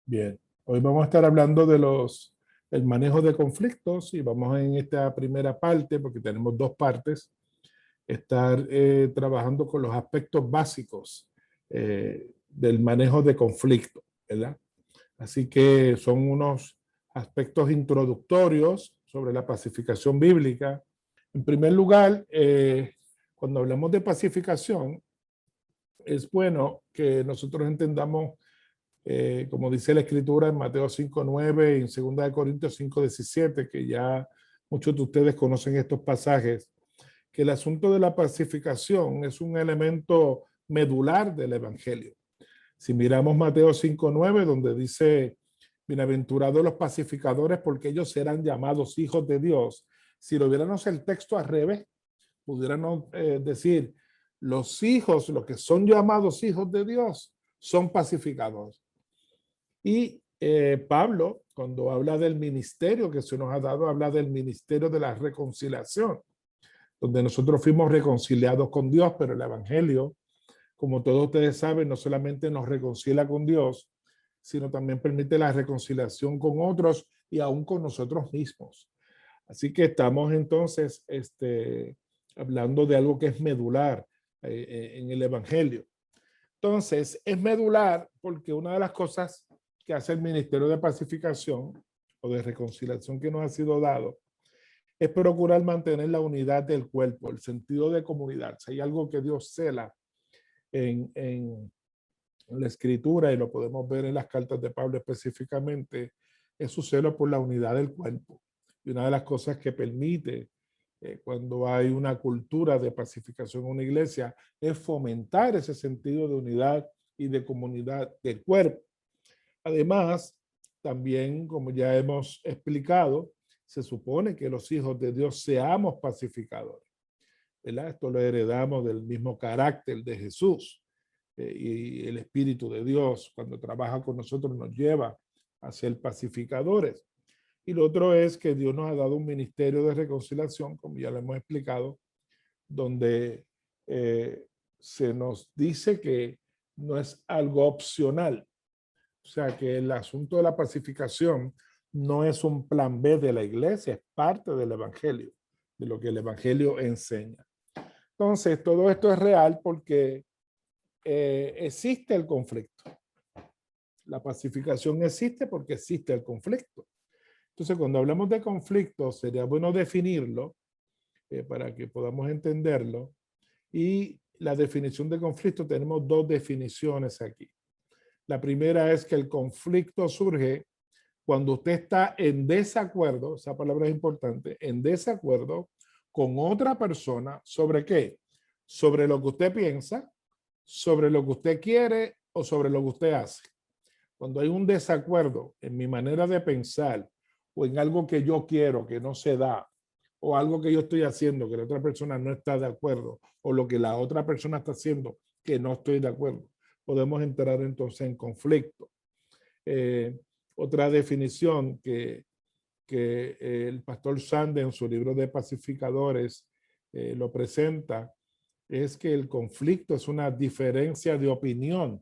Bien, hoy vamos a estar hablando de el manejo de conflictos y vamos en esta primera parte, porque tenemos dos partes, estar trabajando con los aspectos básicos del manejo de conflicto, ¿verdad? Así que son unos aspectos introductorios sobre la pacificación bíblica. En primer lugar, cuando hablamos de pacificación, es bueno que nosotros entendamos como dice la escritura en Mateo 5:9 y en 2 Corintios 5:17, que ya muchos de ustedes conocen estos pasajes, que el asunto de la pacificación es un elemento medular del evangelio. Si miramos Mateo 5:9, donde dice, bienaventurados los pacificadores porque ellos serán llamados hijos de Dios. Si lo viéramos el texto al revés, pudiéramos decir, los hijos, los que son llamados hijos de Dios, son pacificadores. Y Pablo, cuando habla del ministerio que se nos ha dado, habla del ministerio de la reconciliación, donde nosotros fuimos reconciliados con Dios, pero el evangelio, como todos ustedes saben, no solamente nos reconcilia con Dios, sino también permite la reconciliación con otros y aún con nosotros mismos. Así que estamos entonces hablando de algo que es medular en el evangelio. Entonces, es medular porque una de las cosas que hace el Ministerio de Pacificación o de Reconciliación que nos ha sido dado es procurar mantener la unidad del cuerpo, el sentido de comunidad. Si hay algo que Dios cela en la escritura, y lo podemos ver en las cartas de Pablo específicamente, es su celo por la unidad del cuerpo. Y una de las cosas que permite cuando hay una cultura de pacificación en una iglesia es fomentar ese sentido de unidad y de comunidad del cuerpo. Además, también, como ya hemos explicado, se supone que los hijos de Dios seamos pacificadores, ¿verdad? Esto lo heredamos del mismo carácter de Jesús y el Espíritu de Dios, cuando trabaja con nosotros, nos lleva a ser pacificadores. Y lo otro es que Dios nos ha dado un ministerio de reconciliación, como ya lo hemos explicado, donde se nos dice que no es algo opcional. O sea, que el asunto de la pacificación no es un plan B de la iglesia, es parte del evangelio, de lo que el evangelio enseña. Entonces, todo esto es real porque existe el conflicto. La pacificación existe porque existe el conflicto. Entonces, cuando hablamos de conflicto, sería bueno definirlo para que podamos entenderlo. Y la definición de conflicto, tenemos dos definiciones aquí. La primera es que el conflicto surge cuando usted está en desacuerdo, esa palabra es importante, en desacuerdo con otra persona sobre qué, sobre lo que usted piensa, sobre lo que usted quiere o sobre lo que usted hace. Cuando hay un desacuerdo en mi manera de pensar o en algo que yo quiero que no se da, o algo que yo estoy haciendo que la otra persona no está de acuerdo, o lo que la otra persona está haciendo que no estoy de acuerdo, podemos entrar entonces en conflicto. Otra definición que el pastor Sande en su libro de Pacificadores lo presenta es que el conflicto es una diferencia de opinión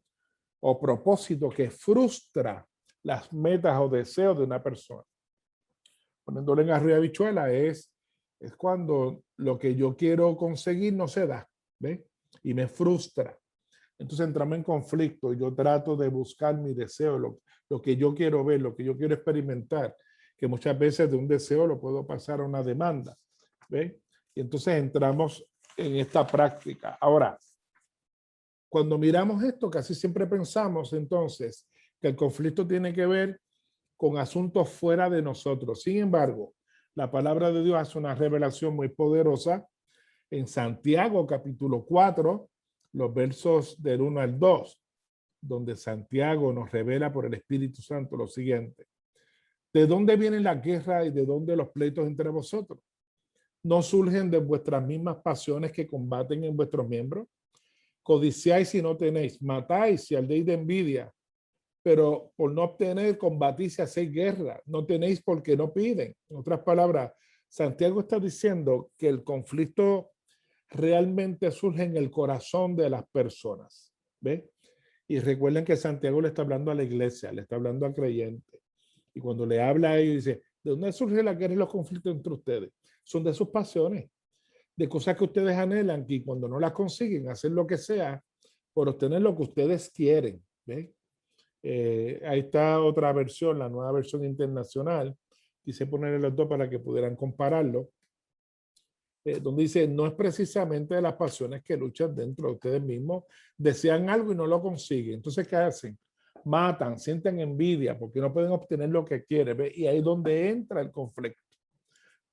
o propósito que frustra las metas o deseos de una persona. Poniéndolo en arriba de habichuela es cuando lo que yo quiero conseguir no se da, ¿ve? Y me frustra. Entonces entramos en conflicto y yo trato de buscar mi deseo, lo que yo quiero ver, lo que yo quiero experimentar, que muchas veces de un deseo lo puedo pasar a una demanda, ¿ve? Y entonces entramos en esta práctica. Ahora, cuando miramos esto, casi siempre pensamos entonces que el conflicto tiene que ver con asuntos fuera de nosotros. Sin embargo, la palabra de Dios hace una revelación muy poderosa en Santiago capítulo 4, los versos del 1 al 2, donde Santiago nos revela por el Espíritu Santo lo siguiente. ¿De dónde vienen la guerra y de dónde los pleitos entre vosotros? ¿No surgen de vuestras mismas pasiones que combaten en vuestros miembros? Codiciáis y no tenéis, matáis y ardéis de envidia, pero por no obtener combatís y hacéis guerra. No tenéis porque no piden. En otras palabras, Santiago está diciendo que el conflicto realmente surge en el corazón de las personas. ¿Ve? Y recuerden que Santiago le está hablando a la iglesia, le está hablando a creyentes. Y cuando le habla a ellos, dice, ¿de dónde surge la guerra y los conflictos entre ustedes? Son de sus pasiones, de cosas que ustedes anhelan y cuando no las consiguen, hacer lo que sea por obtener lo que ustedes quieren. ¿Ven? Ahí está otra versión, la nueva versión internacional. Quise ponerle los dos para que pudieran compararlo. Donde dice, no es precisamente de las pasiones que luchan dentro de ustedes mismos, desean algo y no lo consiguen. Entonces, ¿qué hacen? Matan, sienten envidia porque no pueden obtener lo que quieren. ¿Ve? Y ahí es donde entra el conflicto.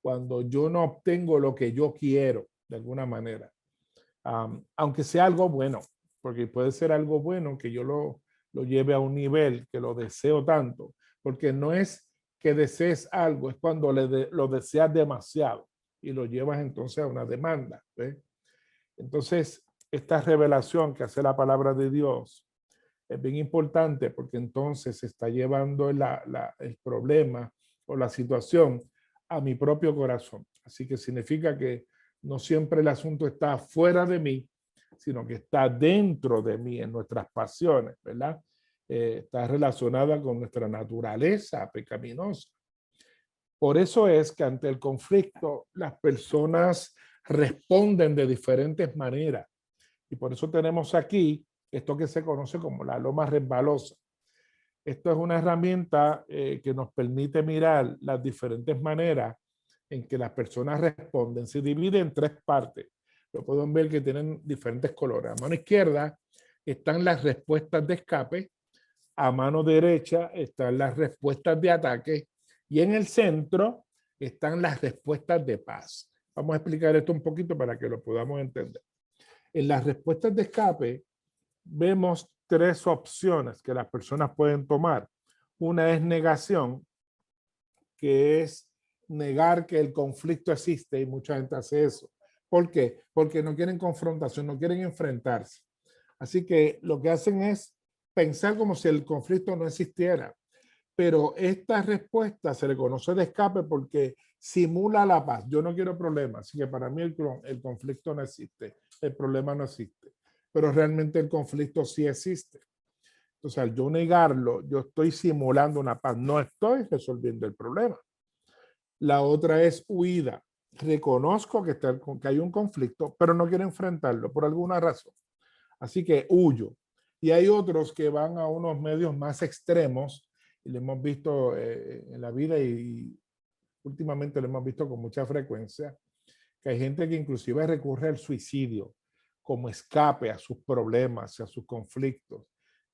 Cuando yo no obtengo lo que yo quiero, de alguna manera. Aunque sea algo bueno, porque puede ser algo bueno que yo lo lleve a un nivel que lo deseo tanto, porque no es que desees algo, es cuando lo deseas demasiado y lo llevas entonces a una demanda. ¿Ve? Entonces, esta revelación que hace la palabra de Dios es bien importante porque entonces se está llevando el problema o la situación a mi propio corazón. Así que significa que no siempre el asunto está fuera de mí, sino que está dentro de mí, en nuestras pasiones, ¿verdad? Está relacionada con nuestra naturaleza pecaminosa. Por eso es que ante el conflicto las personas responden de diferentes maneras. Y por eso tenemos aquí esto que se conoce como la loma resbalosa. Esto es una herramienta que nos permite mirar las diferentes maneras en que las personas responden. Se divide en tres partes. Lo pueden ver que tienen diferentes colores. A mano izquierda están las respuestas de escape. A mano derecha están las respuestas de ataque. Y en el centro están las respuestas de paz. Vamos a explicar esto un poquito para que lo podamos entender. En las respuestas de escape vemos tres opciones que las personas pueden tomar. Una es negación, que es negar que el conflicto existe y mucha gente hace eso. ¿Por qué? Porque no quieren confrontación, no quieren enfrentarse. Así que lo que hacen es pensar como si el conflicto no existiera. Pero esta respuesta se le conoce de escape porque simula la paz. Yo no quiero problemas, así que para mí el conflicto no existe, el problema no existe. Pero realmente el conflicto sí existe. Entonces, al yo negarlo, yo estoy simulando una paz, no estoy resolviendo el problema. La otra es huida. Reconozco que hay un conflicto, pero no quiero enfrentarlo por alguna razón. Así que huyo. Y hay otros que van a unos medios más extremos, y lo hemos visto en la vida y últimamente lo hemos visto con mucha frecuencia, que hay gente que inclusive recurre al suicidio como escape a sus problemas, a sus conflictos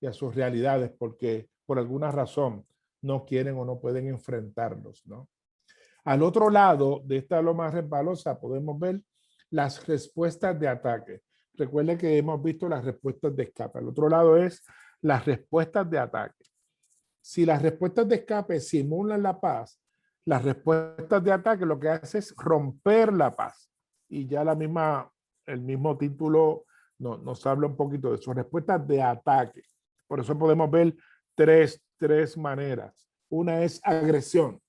y a sus realidades, porque por alguna razón no quieren o no pueden enfrentarlos, ¿no? Al otro lado de esta loma resbalosa podemos ver las respuestas de ataque. Recuerden que hemos visto las respuestas de escape. Al otro lado es las respuestas de ataque. Si las respuestas de escape simulan la paz, las respuestas de ataque lo que hace es romper la paz. Y ya el mismo título nos habla un poquito de eso. Respuestas de ataque. Por eso podemos ver tres maneras. Una es agresión.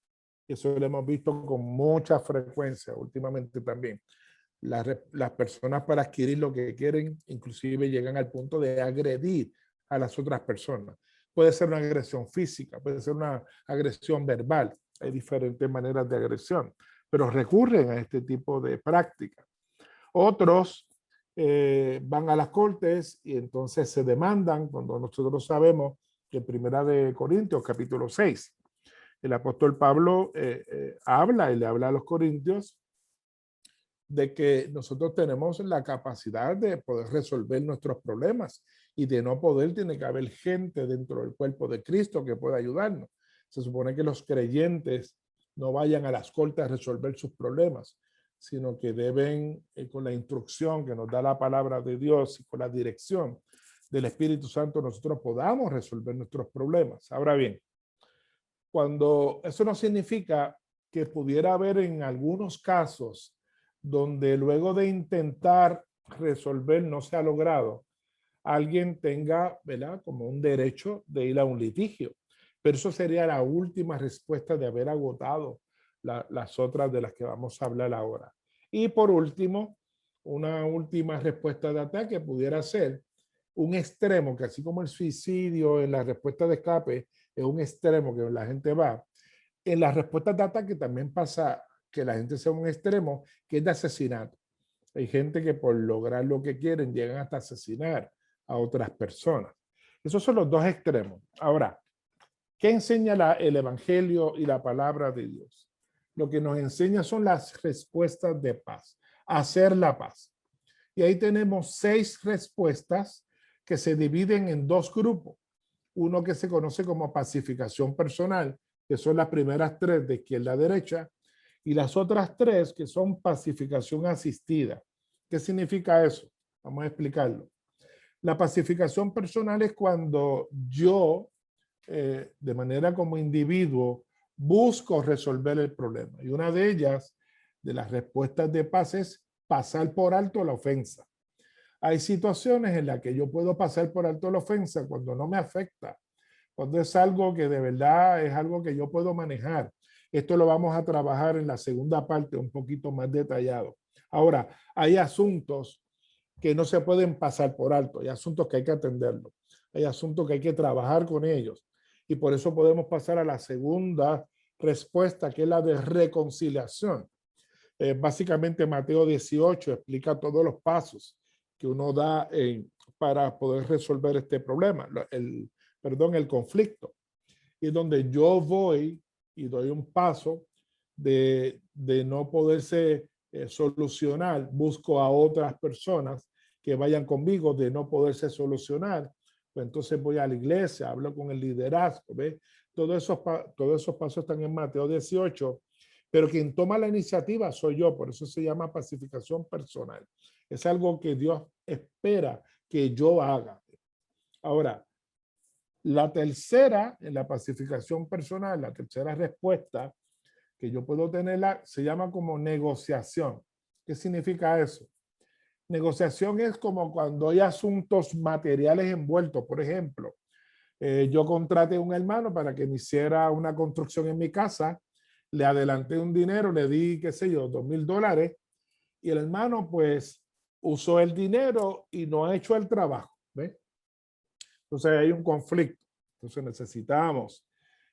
Eso lo hemos visto con mucha frecuencia últimamente también. Las personas para adquirir lo que quieren, inclusive llegan al punto de agredir a las otras personas. Puede ser una agresión física, puede ser una agresión verbal. Hay diferentes maneras de agresión, pero recurren a este tipo de prácticas. Otros van a las cortes y entonces se demandan, cuando nosotros sabemos que en Primera de Corintios, capítulo 6, el apóstol Pablo habla y le habla a los corintios de que nosotros tenemos la capacidad de poder resolver nuestros problemas y de no poder, tiene que haber gente dentro del cuerpo de Cristo que pueda ayudarnos. Se supone que los creyentes no vayan a las cortes a resolver sus problemas, sino que deben, con la instrucción que nos da la palabra de Dios y con la dirección del Espíritu Santo, nosotros podamos resolver nuestros problemas. Ahora bien, cuando eso no significa que pudiera haber en algunos casos donde luego de intentar resolver no se ha logrado, alguien tenga, ¿verdad?, como un derecho de ir a un litigio. Pero eso sería la última respuesta de haber agotado las otras de las que vamos a hablar ahora. Y por último, una última respuesta de ataque pudiera ser un extremo, que así como el suicidio en la respuesta de escape es un extremo que la gente va, en las respuestas de ataque también pasa que la gente sea un extremo, que es de asesinato. Hay gente que por lograr lo que quieren llegan hasta asesinar a otras personas. Esos son los dos extremos. Ahora, ¿qué enseña el Evangelio y la palabra de Dios? Lo que nos enseña son las respuestas de paz, hacer la paz. Y ahí tenemos 6 respuestas que se dividen en 2 grupos. Uno que se conoce como pacificación personal, que son las primeras 3 de izquierda a derecha, y las otras 3 que son pacificación asistida. ¿Qué significa eso? Vamos a explicarlo. La pacificación personal es cuando yo, de manera como individuo, busco resolver el problema. Y una de ellas, de las respuestas de paz, es pasar por alto la ofensa. Hay situaciones en las que yo puedo pasar por alto la ofensa cuando no me afecta, cuando es algo que de verdad es algo que yo puedo manejar. Esto lo vamos a trabajar en la segunda parte un poquito más detallado. Ahora, hay asuntos que no se pueden pasar por alto, hay asuntos que hay que atenderlos, hay asuntos que hay que trabajar con ellos. Y por eso podemos pasar a la segunda respuesta, que es la de reconciliación. Básicamente Mateo 18 explica todos los pasos que uno da para poder resolver este problema, el conflicto. Y es donde yo voy y doy un paso de no poderse solucionar, busco a otras personas que vayan conmigo, de no poderse solucionar, pues entonces voy a la iglesia, hablo con el liderazgo, ¿ves? Todos esos pasos están en Mateo 18, pero quien toma la iniciativa soy yo, por eso se llama pacificación personal. Es algo que Dios espera que yo haga. Ahora, la tercera, en la pacificación personal, la tercera respuesta que yo puedo tenerla, se llama como negociación. ¿Qué significa eso? Negociación es como cuando hay asuntos materiales envueltos. Por ejemplo, yo contraté a un hermano para que me hiciera una construcción en mi casa, le adelanté un dinero, le di, qué sé yo, $2,000, y el hermano pues usó el dinero y no ha hecho el trabajo. ¿Ves? Entonces hay un conflicto. Entonces necesitamos.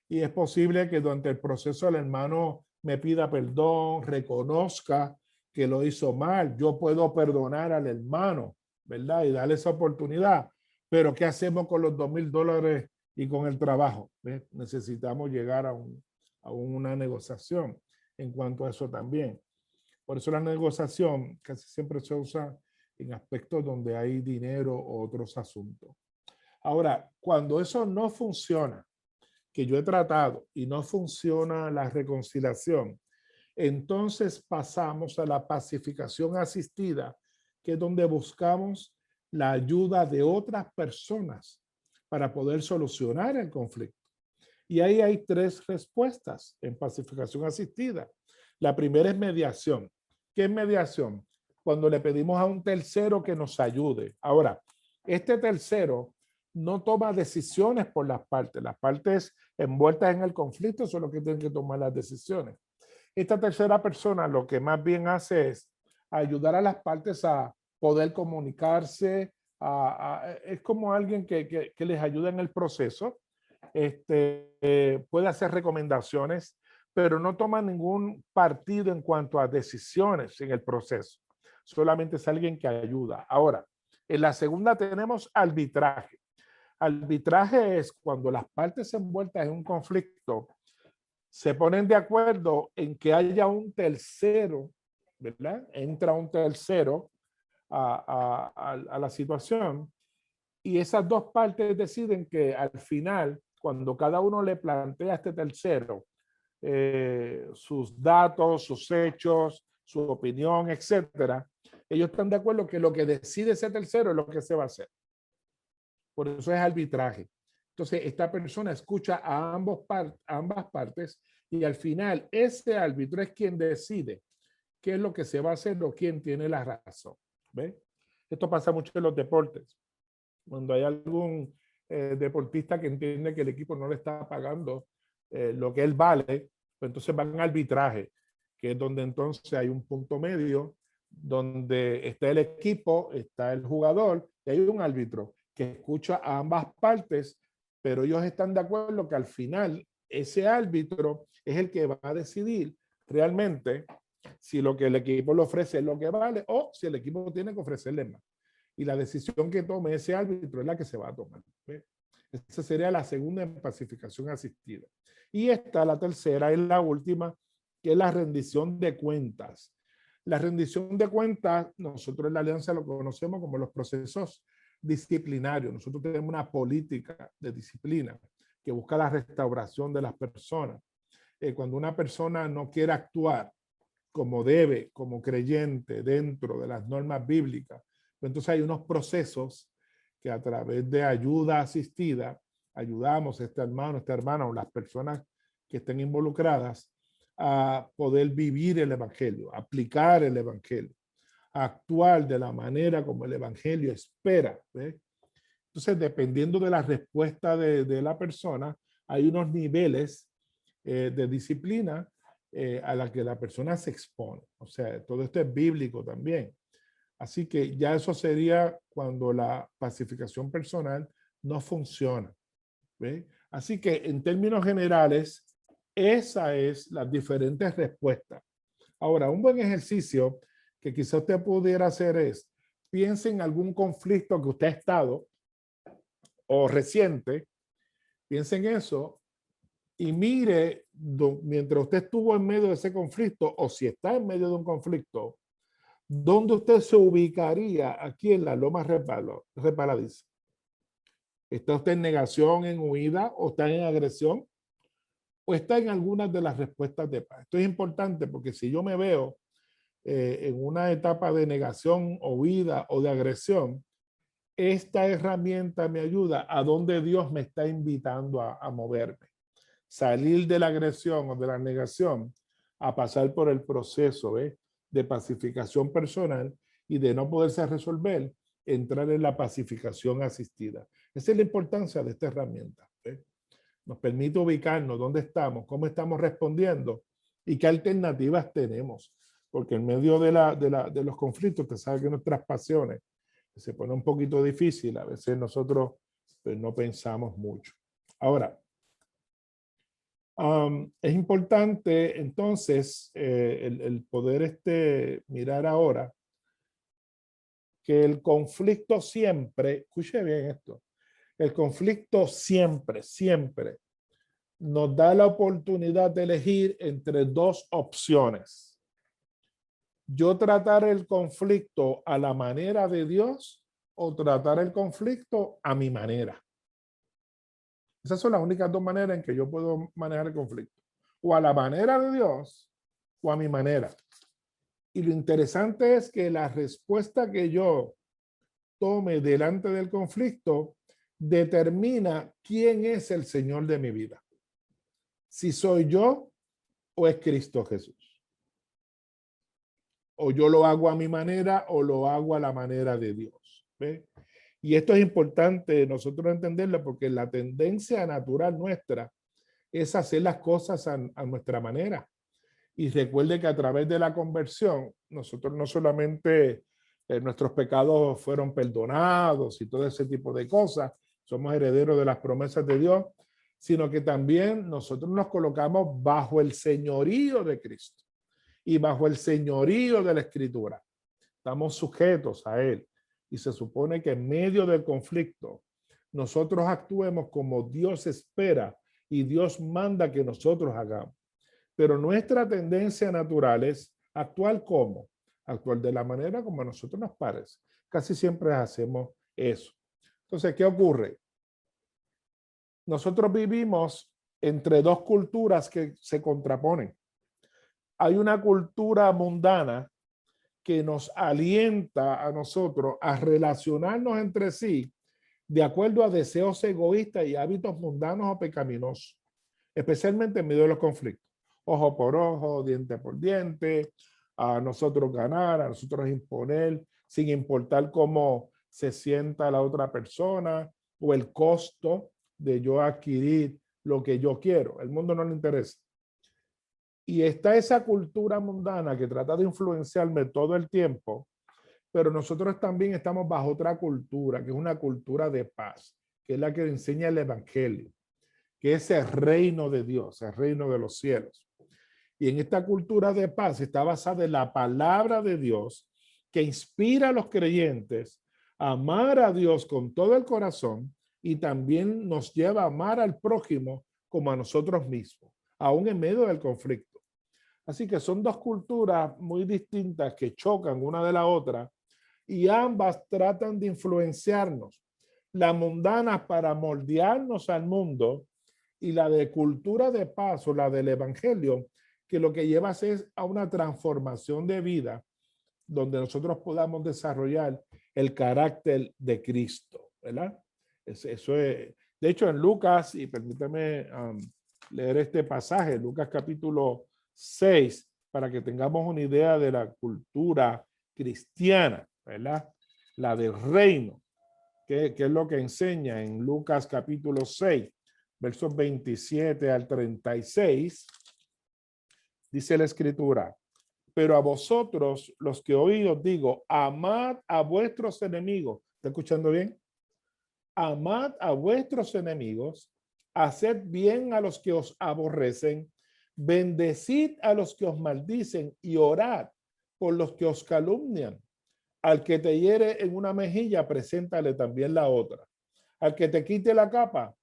Y es posible que durante el proceso el hermano me pida perdón, reconozca que lo hizo mal. Yo puedo perdonar al hermano, ¿verdad? Y darle esa oportunidad. Pero ¿qué hacemos con los $2,000 y con el trabajo? ¿Ves? Necesitamos llegar a una negociación en cuanto a eso también. Por eso la negociación casi siempre se usa en aspectos donde hay dinero o otros asuntos. Ahora, cuando eso no funciona, que yo he tratado y no funciona la reconciliación, entonces pasamos a la pacificación asistida, que es donde buscamos la ayuda de otras personas para poder solucionar el conflicto. Y ahí hay 3 respuestas en pacificación asistida. La primera es mediación. ¿Qué es mediación? Cuando le pedimos a un tercero que nos ayude. Ahora, este tercero no toma decisiones por las partes envueltas en el conflicto son los que tienen que tomar las decisiones. Esta tercera persona lo que más bien hace es ayudar a las partes a poder comunicarse, es como alguien que les ayuda en el proceso, puede hacer recomendaciones, pero no toma ningún partido en cuanto a decisiones en el proceso, solamente es alguien que ayuda. Ahora, en la segunda tenemos arbitraje. Arbitraje es cuando las partes envueltas en un conflicto se ponen de acuerdo en que haya un tercero, ¿verdad? Entra un tercero a la situación y esas 2 partes deciden que al final, cuando cada uno le plantea a este tercero sus datos, sus hechos, su opinión, etcétera, ellos están de acuerdo que lo que decide ese tercero es lo que se va a hacer. Por eso es arbitraje. Entonces, esta persona escucha a ambas partes y al final ese árbitro es quien decide qué es lo que se va a hacer o quién tiene la razón. ¿Ves? Esto pasa mucho en los deportes. Cuando hay algún deportista que entiende que el equipo no le está pagando lo que él vale, pues entonces van a arbitraje, que es donde entonces hay un punto medio, donde está el equipo, está el jugador y hay un árbitro que escucha a ambas partes, pero ellos están de acuerdo que al final ese árbitro es el que va a decidir realmente si lo que el equipo le ofrece es lo que vale o si el equipo tiene que ofrecerle más. Y la decisión que tome ese árbitro es la que se va a tomar. ¿Ve? Esa sería la segunda en pacificación asistida. Y esta, la tercera, es la última, que es la rendición de cuentas. La rendición de cuentas, nosotros en la Alianza lo conocemos como los procesos disciplinarios. Nosotros tenemos una política de disciplina que busca la restauración de las personas. Cuando una persona no quiere actuar como debe, como creyente, dentro de las normas bíblicas, pues entonces hay unos procesos que a través de ayuda asistida, ayudamos a este hermano, esta hermana o las personas que estén involucradas a poder vivir el evangelio, aplicar el evangelio, actuar de la manera como el evangelio espera. ¿Ves? Entonces, dependiendo de la respuesta de la persona, hay unos niveles de disciplina a la que la persona se expone. O sea, todo esto es bíblico también. Así que ya eso sería cuando la pacificación personal no funciona. ¿Ve? Así que en términos generales, esa es las diferentes respuestas. Ahora, un buen ejercicio que quizá usted pudiera hacer es, piense en algún conflicto que usted ha estado o reciente, piense en eso y mire mientras usted estuvo en medio de ese conflicto o si está en medio de un conflicto, ¿dónde usted se ubicaría aquí en la loma resbaladiza? ¿Está usted en negación, en huida o está en agresión? ¿O está en algunas de las respuestas de paz? Esto es importante porque si yo me veo en una etapa de negación o huida o de agresión, esta herramienta me ayuda a donde Dios me está invitando a moverme. Salir de la agresión o de la negación a pasar por el proceso de pacificación personal y de no poderse resolver, entrar en la pacificación asistida. Esa es la importancia de esta herramienta. Nos permite ubicarnos dónde estamos, cómo estamos respondiendo y qué alternativas tenemos. Porque en medio de los conflictos, usted sabe que nuestras pasiones se pone un poquito difícil. A veces nosotros pues, no pensamos mucho. Ahora, es importante entonces el poder mirar ahora que el conflicto siempre, escuche bien esto, el conflicto siempre, siempre nos da la oportunidad de elegir entre dos opciones. Yo tratar el conflicto a la manera de Dios o tratar el conflicto a mi manera. Esas son las únicas dos maneras en que yo puedo manejar el conflicto. O a la manera de Dios o a mi manera. Y lo interesante es que la respuesta que yo tome delante del conflicto determina quién es el Señor de mi vida. Si soy yo o es Cristo Jesús. O yo lo hago a mi manera o lo hago a la manera de Dios. ¿Ve? Y esto es importante nosotros entenderlo porque la tendencia natural nuestra es hacer las cosas a nuestra manera. Y recuerde que a través de la conversión, nosotros no solamente nuestros pecados fueron perdonados y todo ese tipo de cosas, somos herederos de las promesas de Dios, sino que también nosotros nos colocamos bajo el señorío de Cristo y bajo el señorío de la Escritura. Estamos sujetos a Él. Y se supone que en medio del conflicto nosotros actuemos como Dios espera y Dios manda que nosotros hagamos. Pero nuestra tendencia natural es actuar como, actuar de la manera como a nosotros nos parece. Casi siempre hacemos eso. Entonces, ¿qué ocurre? Nosotros vivimos entre dos culturas que se contraponen. Hay una cultura mundana que nos alienta a nosotros a relacionarnos entre sí de acuerdo a deseos egoístas y hábitos mundanos o pecaminosos, especialmente en medio de los conflictos. Ojo por ojo, diente por diente, a nosotros ganar, a nosotros imponer, sin importar cómo se sienta la otra persona o el costo de yo adquirir lo que yo quiero. El mundo no le interesa. Y está esa cultura mundana que trata de influenciarme todo el tiempo, pero nosotros también estamos bajo otra cultura, que es una cultura de paz, que es la que enseña el Evangelio, que es el reino de Dios, el reino de los cielos. Y en esta cultura de paz está basada en la palabra de Dios, que inspira a los creyentes a amar a Dios con todo el corazón y también nos lleva a amar al prójimo como a nosotros mismos, aún en medio del conflicto. Así que son dos culturas muy distintas que chocan una de la otra y ambas tratan de influenciarnos. La mundana para moldearnos al mundo y la de cultura de paz o la del evangelio, que lo que lleva es a una transformación de vida donde nosotros podamos desarrollar el carácter de Cristo, ¿verdad? Eso es, de hecho, en Lucas, y permítame leer este pasaje, Lucas capítulo 6, para que tengamos una idea de la cultura cristiana, ¿verdad? La del reino, que es lo que enseña en Lucas capítulo 6, versos 27 al 36, dice la escritura: pero a vosotros, los que oí, os digo, amad a vuestros enemigos. ¿Está escuchando bien? Amad a vuestros enemigos, haced bien a los que os aborrecen, bendecid a los que os maldicen y orad por los que os calumnian. Al que te hiere en una mejilla, preséntale también la otra. Al que te quite la capa,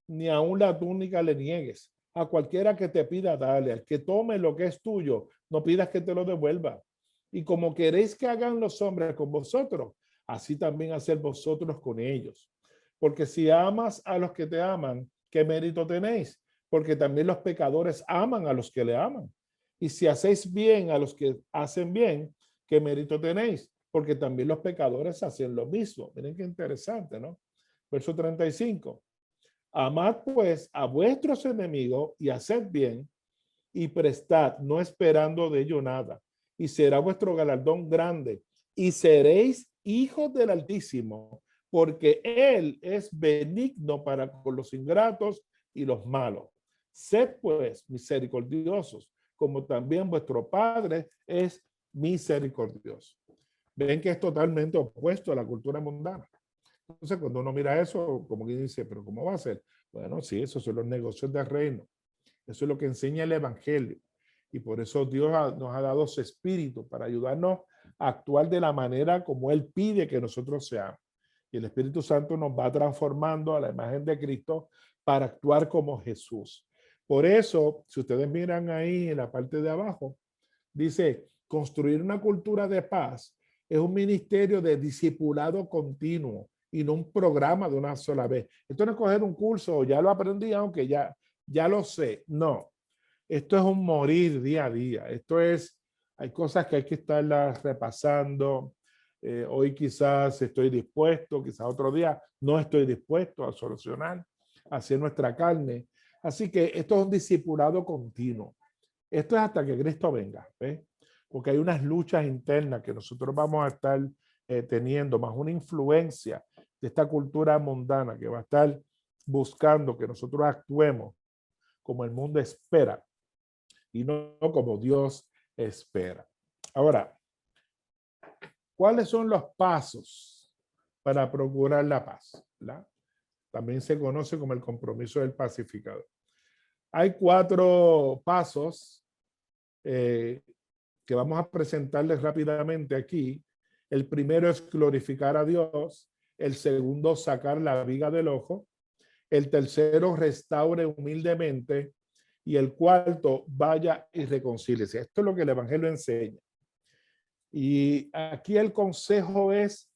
ni aun la túnica le niegues. A cualquiera que te pida, dale. Al que tome lo que es tuyo, no pidas que te lo devuelva. Y como queréis que hagan los hombres con vosotros, así también haced vosotros con ellos. Porque si amas a los que te aman, ¿qué mérito tenéis? Porque también los pecadores aman a los que le aman. Y si hacéis bien a los que hacen bien, ¿qué mérito tenéis? Porque también los pecadores hacen lo mismo. Miren qué interesante, ¿no? Verso 35. Amad pues a vuestros enemigos y haced bien y prestad, no esperando de ello nada. Y será vuestro galardón grande y seréis hijos del Altísimo, porque Él es benigno para con los ingratos y los malos. Sed pues misericordiosos, como también vuestro Padre es misericordioso. Ven que es totalmente opuesto a la cultura mundana. Entonces, cuando uno mira eso, como que dice, pero ¿cómo va a ser? Bueno, sí, esos son los negocios del reino. Eso es lo que enseña el Evangelio. Y por eso Dios nos ha dado su espíritu para ayudarnos a actuar de la manera como Él pide que nosotros seamos. Y el Espíritu Santo nos va transformando a la imagen de Cristo para actuar como Jesús. Por eso, si ustedes miran ahí en la parte de abajo, dice, construir una cultura de paz es un ministerio de discipulado continuo y no un programa de una sola vez. Esto no es coger un curso, ya lo aprendí, aunque ya lo sé. No, esto es un morir día a día. Esto es, hay cosas que hay que estarlas repasando. Hoy quizás estoy dispuesto, quizás otro día no estoy dispuesto a solucionar, a hacer nuestra carne. Así que esto es un discipulado continuo. Esto es hasta que Cristo venga, ¿ves? Porque hay unas luchas internas que nosotros vamos a estar teniendo, más una influencia de esta cultura mundana que va a estar buscando que nosotros actuemos como el mundo espera y no como Dios espera. Ahora, ¿cuáles son los pasos para procurar la paz? ¿Verdad? También se conoce como el compromiso del pacificador. Hay 4 pasos que vamos a presentarles rápidamente aquí. El primero es glorificar a Dios. El segundo, sacar la viga del ojo. El tercero, restaure humildemente. Y el cuarto, vaya y reconcíliese. Esto es lo que el Evangelio enseña. Y aquí el consejo es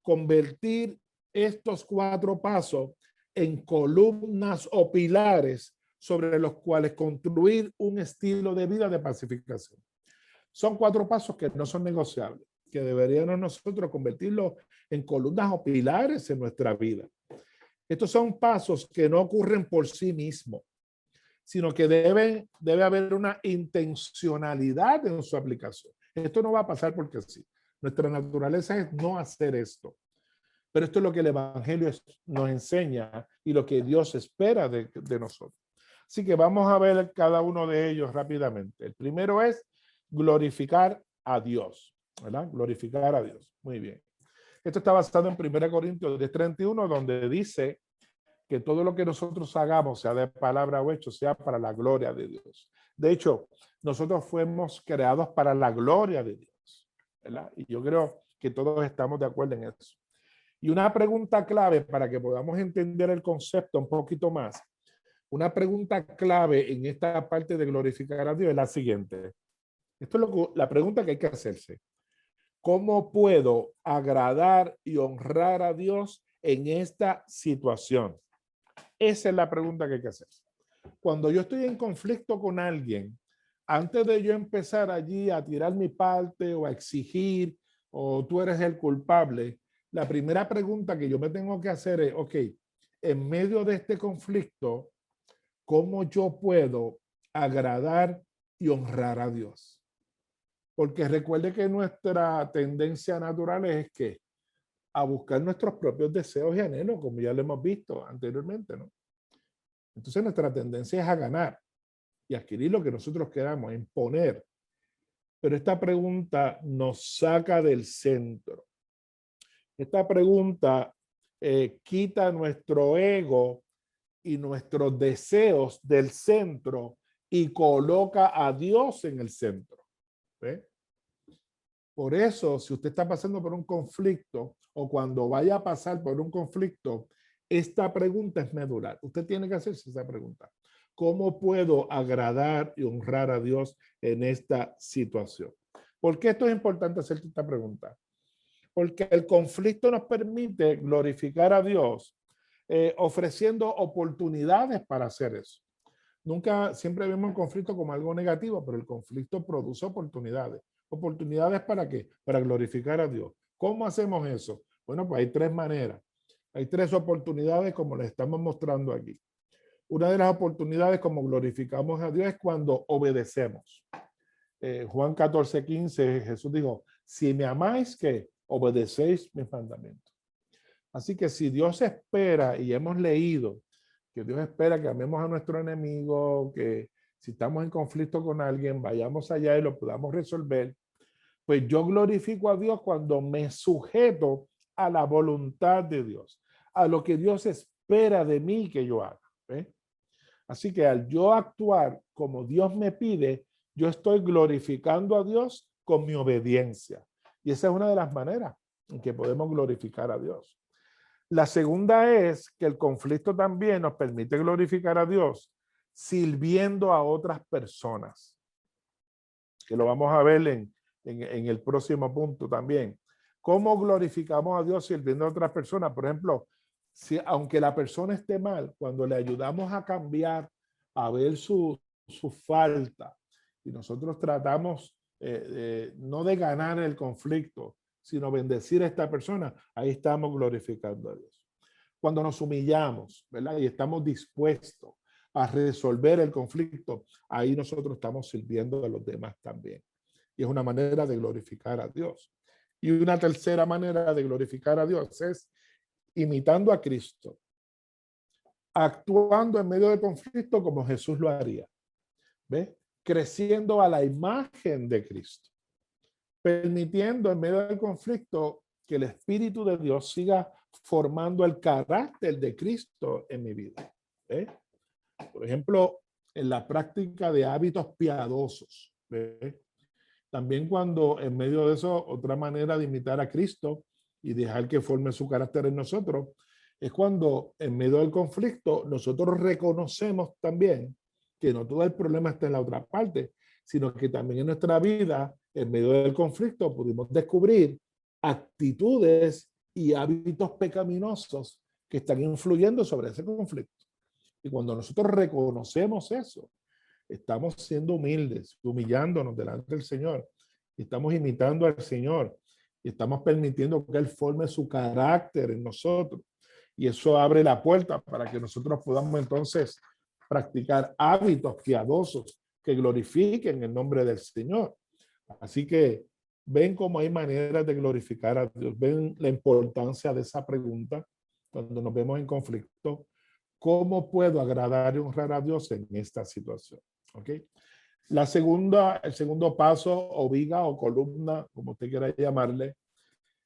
convertir estos 4 pasos en columnas o pilares sobre los cuales construir un estilo de vida de pacificación. Son 4 pasos que no son negociables, que deberíamos nosotros convertirlos en columnas o pilares en nuestra vida. Estos son pasos que no ocurren por sí mismos, sino que debe haber una intencionalidad en su aplicación. Esto no va a pasar porque sí. Nuestra naturaleza es no hacer esto. Pero esto es lo que el Evangelio nos enseña y lo que Dios espera de nosotros. Así que vamos a ver cada uno de ellos rápidamente. El primero es glorificar a Dios. ¿verdad? Glorificar a Dios. Muy bien. Esto está basado en 1 Corintios 10:31, donde dice que todo lo que nosotros hagamos, sea de palabra o hecho, sea para la gloria de Dios. De hecho, nosotros fuimos creados para la gloria de Dios, ¿verdad? Y yo creo que todos estamos de acuerdo en eso. Y una pregunta clave para que podamos entender el concepto un poquito más, una pregunta clave en esta parte de glorificar a Dios es la siguiente. Esto es la pregunta que hay que hacerse. ¿Cómo puedo agradar y honrar a Dios en esta situación? Esa es la pregunta que hay que hacer. Cuando yo estoy en conflicto con alguien, antes de yo empezar allí a tirar mi parte o a exigir, o tú eres el culpable, la primera pregunta que yo me tengo que hacer es, ok, en medio de este conflicto, ¿cómo yo puedo agradar y honrar a Dios? Porque recuerde que nuestra tendencia natural es que a buscar nuestros propios deseos y anhelos, como ya lo hemos visto anteriormente, ¿no? Entonces nuestra tendencia es a ganar y adquirir lo que nosotros queramos, imponer. Pero esta pregunta nos saca del centro. Esta pregunta quita nuestro ego y nuestros deseos del centro y coloca a Dios en el centro. ¿Ve? Por eso, si usted está pasando por un conflicto o cuando vaya a pasar por un conflicto, esta pregunta es medular. Usted tiene que hacerse esa pregunta. ¿Cómo puedo agradar y honrar a Dios en esta situación? ¿Por qué esto es importante hacer esta pregunta? Porque el conflicto nos permite glorificar a Dios ofreciendo oportunidades para hacer eso. Nunca, siempre vemos el conflicto como algo negativo, pero el conflicto produce oportunidades. ¿Oportunidades para qué? Para glorificar a Dios. ¿Cómo hacemos eso? Bueno, pues hay tres maneras. Hay tres oportunidades como les estamos mostrando aquí. Una de las oportunidades como glorificamos a Dios es cuando obedecemos. Juan 14:15, Jesús dijo, si me amáis, ¿qué? Obedecéis mis mandamientos. Así que si Dios espera, y hemos leído que Dios espera que amemos a nuestro enemigo, que si estamos en conflicto con alguien, vayamos allá y lo podamos resolver, pues yo glorifico a Dios cuando me sujeto a la voluntad de Dios, a lo que Dios espera de mí que yo haga. ¿Ve? Así que al yo actuar como Dios me pide, yo estoy glorificando a Dios con mi obediencia. Y esa es una de las maneras en que podemos glorificar a Dios. La segunda es que el conflicto también nos permite glorificar a Dios sirviendo a otras personas, que lo vamos a ver en el próximo punto también. ¿Cómo glorificamos a Dios sirviendo a otras personas? Por ejemplo, si, aunque la persona esté mal, cuando le ayudamos a cambiar, a ver su falta, y nosotros tratamos no de ganar el conflicto, sino bendecir a esta persona, ahí estamos glorificando a Dios. Cuando nos humillamos, ¿verdad? Y estamos dispuestos a resolver el conflicto, ahí nosotros estamos sirviendo a los demás también. Y es una manera de glorificar a Dios. Y una tercera manera de glorificar a Dios es imitando a Cristo, actuando en medio del conflicto como Jesús lo haría. ¿Ve? Creciendo a la imagen de Cristo, permitiendo en medio del conflicto que el Espíritu de Dios siga formando el carácter de Cristo en mi vida. ¿Ve? Por ejemplo, en la práctica de hábitos piadosos. ¿Ve? También cuando en medio de eso, otra manera de imitar a Cristo y dejar que forme su carácter en nosotros, es cuando en medio del conflicto nosotros reconocemos también que no todo el problema está en la otra parte, sino que también en nuestra vida, en medio del conflicto, pudimos descubrir actitudes y hábitos pecaminosos que están influyendo sobre ese conflicto. Y cuando nosotros reconocemos eso, estamos siendo humildes, humillándonos delante del Señor. Y estamos imitando al Señor. Y estamos permitiendo que Él forme su carácter en nosotros. Y eso abre la puerta para que nosotros podamos entonces practicar hábitos piadosos que glorifiquen el nombre del Señor. Así que ven cómo hay maneras de glorificar a Dios. Ven la importancia de esa pregunta cuando nos vemos en conflicto. ¿Cómo puedo agradar y honrar a Dios en esta situación? ¿Ok? El segundo paso o viga o columna, como usted quiera llamarle,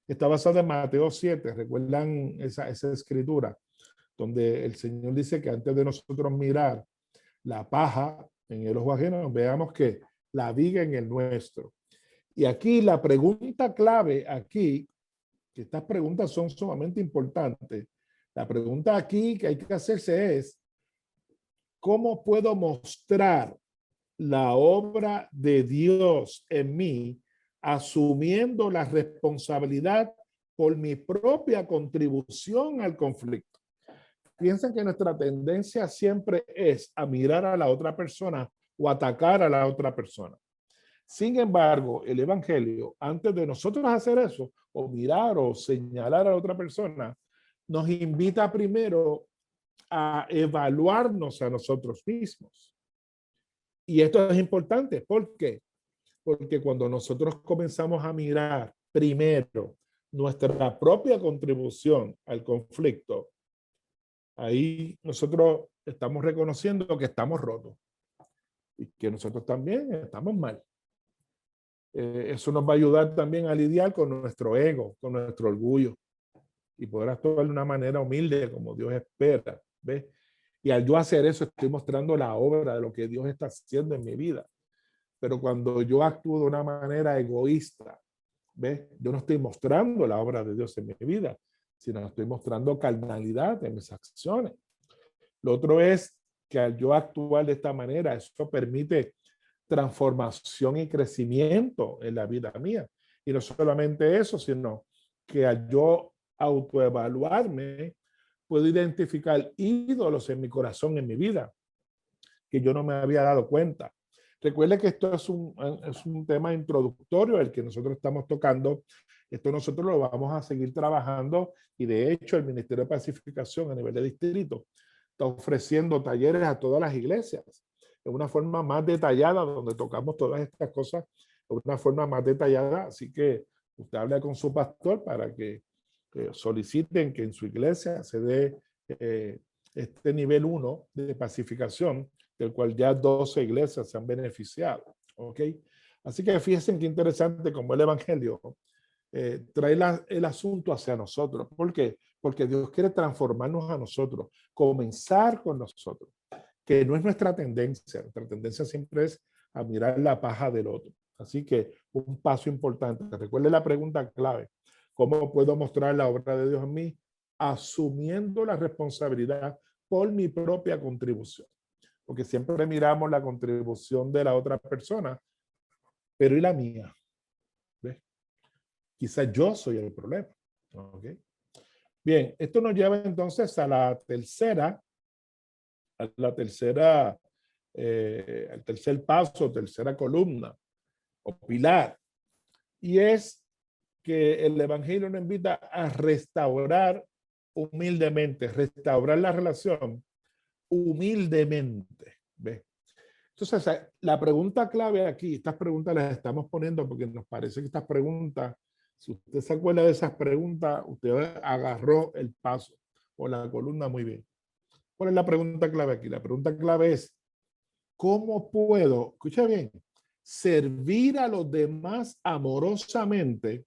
está basado en Mateo 7. ¿Recuerdan esa escritura? Donde el Señor dice que antes de nosotros mirar la paja en el ojo ajeno, veamos que la viga en el nuestro. Y aquí la pregunta clave, aquí, que estas preguntas son sumamente importantes, la pregunta aquí que hay que hacerse es, ¿cómo puedo mostrar la obra de Dios en mí, asumiendo la responsabilidad por mi propia contribución al conflicto? Piensen que nuestra tendencia siempre es a mirar a la otra persona o atacar a la otra persona. Sin embargo, el Evangelio, antes de nosotros hacer eso, o mirar o señalar a la otra persona, nos invita primero a evaluarnos a nosotros mismos. Y esto es importante. ¿Por qué? Porque cuando nosotros comenzamos a mirar primero nuestra propia contribución al conflicto, ahí nosotros estamos reconociendo que estamos rotos y que nosotros también estamos mal. Eso nos va a ayudar también a lidiar con nuestro ego, con nuestro orgullo y poder actuar de una manera humilde como Dios espera. ¿Ves? Y al yo hacer eso estoy mostrando la obra de lo que Dios está haciendo en mi vida. Pero cuando yo actúo de una manera egoísta, ¿ves? Yo no estoy mostrando la obra de Dios en mi vida, sino estoy mostrando carnalidad en mis acciones. Lo otro es que al yo actuar de esta manera, eso permite transformación y crecimiento en la vida mía. Y no solamente eso, sino que al yo autoevaluarme, puedo identificar ídolos en mi corazón, en mi vida, que yo no me había dado cuenta. Recuerde que esto es un tema introductorio, el que nosotros estamos tocando. Esto nosotros lo vamos a seguir trabajando y de hecho el Ministerio de Pacificación a nivel de distrito está ofreciendo talleres a todas las iglesias de una forma más detallada, donde tocamos todas estas cosas de una forma más detallada. Así que usted habla con su pastor para que soliciten que en su iglesia se dé este nivel 1 de pacificación, del cual ya 12 iglesias se han beneficiado. ¿Ok? Así que fíjense qué interesante como el Evangelio trae el asunto hacia nosotros. ¿Por qué? Porque Dios quiere transformarnos a nosotros, comenzar con nosotros, que no es nuestra tendencia siempre es a mirar la paja del otro. Así que un paso importante. Recuerde la pregunta clave. ¿Cómo puedo mostrar la obra de Dios en mí? Asumiendo la responsabilidad por mi propia contribución. Porque siempre miramos la contribución de la otra persona, pero ¿y la mía? ¿Ves? Quizás yo soy el problema. ¿Okay? Bien, esto nos lleva entonces a la tercera, al tercer paso, tercera columna o pilar, y es que el Evangelio nos invita a restaurar humildemente, restaurar la relación humildemente. ¿Ves? Entonces, la pregunta clave aquí, estas preguntas las estamos poniendo porque nos parece que estas preguntas, si usted se acuerda de esas preguntas, usted agarró el paso o la columna muy bien. ¿Cuál es la pregunta clave aquí? La pregunta clave es, ¿cómo puedo, escucha bien, servir a los demás amorosamente,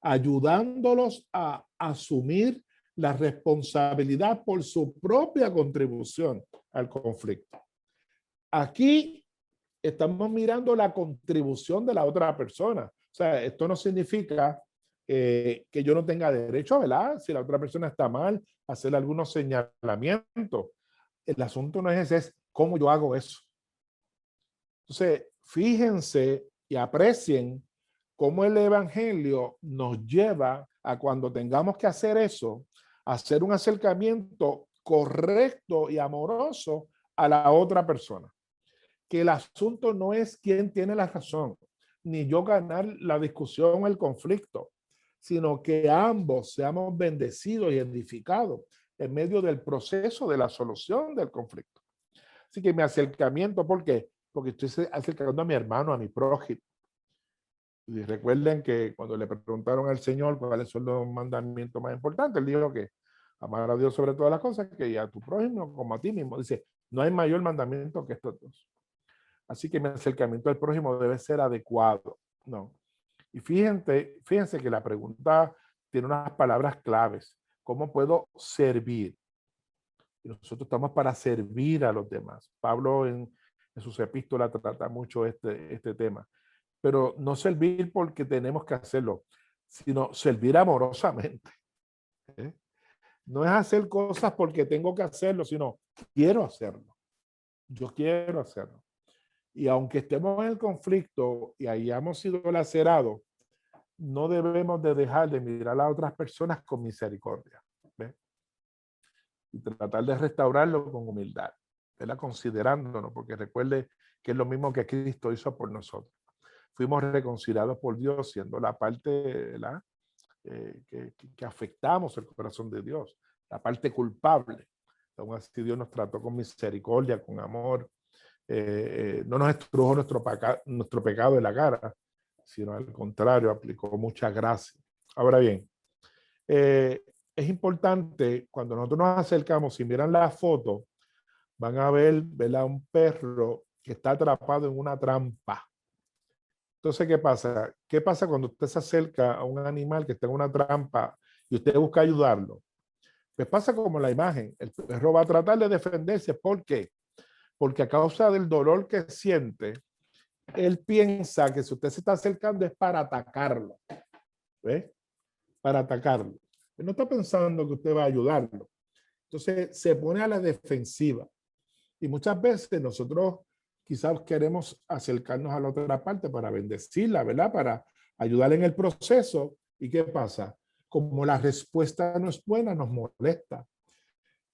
ayudándolos a asumir la responsabilidad por su propia contribución al conflicto? Aquí estamos mirando la contribución de la otra persona. O sea, esto no significa que yo no tenga derecho, ¿verdad? Si la otra persona está mal, hacer algunos señalamientos. El asunto no es ese, es cómo yo hago eso. Entonces, fíjense y aprecien cómo el Evangelio nos lleva a cuando tengamos que hacer eso, hacer un acercamiento correcto y amoroso a la otra persona. Que el asunto no es quién tiene la razón, ni yo ganar la discusión o el conflicto, sino que ambos seamos bendecidos y edificados en medio del proceso de la solución del conflicto. Así que mi acercamiento, ¿por qué? Porque estoy acercando a mi hermano, a mi prójimo. Y recuerden que cuando le preguntaron al Señor cuáles son los mandamientos más importantes, él dijo que amar a Dios sobre todas las cosas, que a tu prójimo como a ti mismo. Dice, no hay mayor mandamiento que estos dos. así que mi acercamiento al prójimo debe ser adecuado. No. Y fíjense que la pregunta tiene unas palabras claves. ¿Cómo puedo servir? Y nosotros estamos para servir a los demás. Pablo en sus epístolas trata mucho este tema. Pero no servir porque tenemos que hacerlo, sino servir amorosamente. ¿Eh? No es hacer cosas porque tengo que hacerlo, sino quiero hacerlo. Yo quiero hacerlo. Y aunque estemos en el conflicto y hayamos sido lacerados, no debemos de dejar de mirar a otras personas con misericordia. ¿Ve? Y tratar de restaurarlo con humildad, ¿verdad? Considerándonos, porque recuerde que es lo mismo que Cristo hizo por nosotros. Fuimos reconciliados por Dios, siendo la parte, ¿verdad? Que afectamos el corazón de Dios, la parte culpable. Aún así Dios nos trató con misericordia, con amor. No nos estrujó nuestro pecado en la cara, sino al contrario, aplicó mucha gracia. Ahora bien, es importante cuando nosotros nos acercamos, si miran la foto, van a ver, ¿verdad? Un perro que está atrapado en una trampa. Entonces, ¿qué pasa? ¿Qué pasa cuando usted se acerca a un animal que está en una trampa y usted busca ayudarlo? Pues pasa como la imagen. El perro va a tratar de defenderse. ¿Por qué? Porque a causa del dolor que siente, él piensa que si usted se está acercando es para atacarlo. ¿Ve? Para atacarlo. Él no está pensando que usted va a ayudarlo. Entonces, se pone a la defensiva. Y muchas veces nosotros quizás queremos acercarnos a la otra parte para bendecirla, ¿verdad? Para ayudarle en el proceso. ¿Y qué pasa? Como la respuesta no es buena, nos molesta.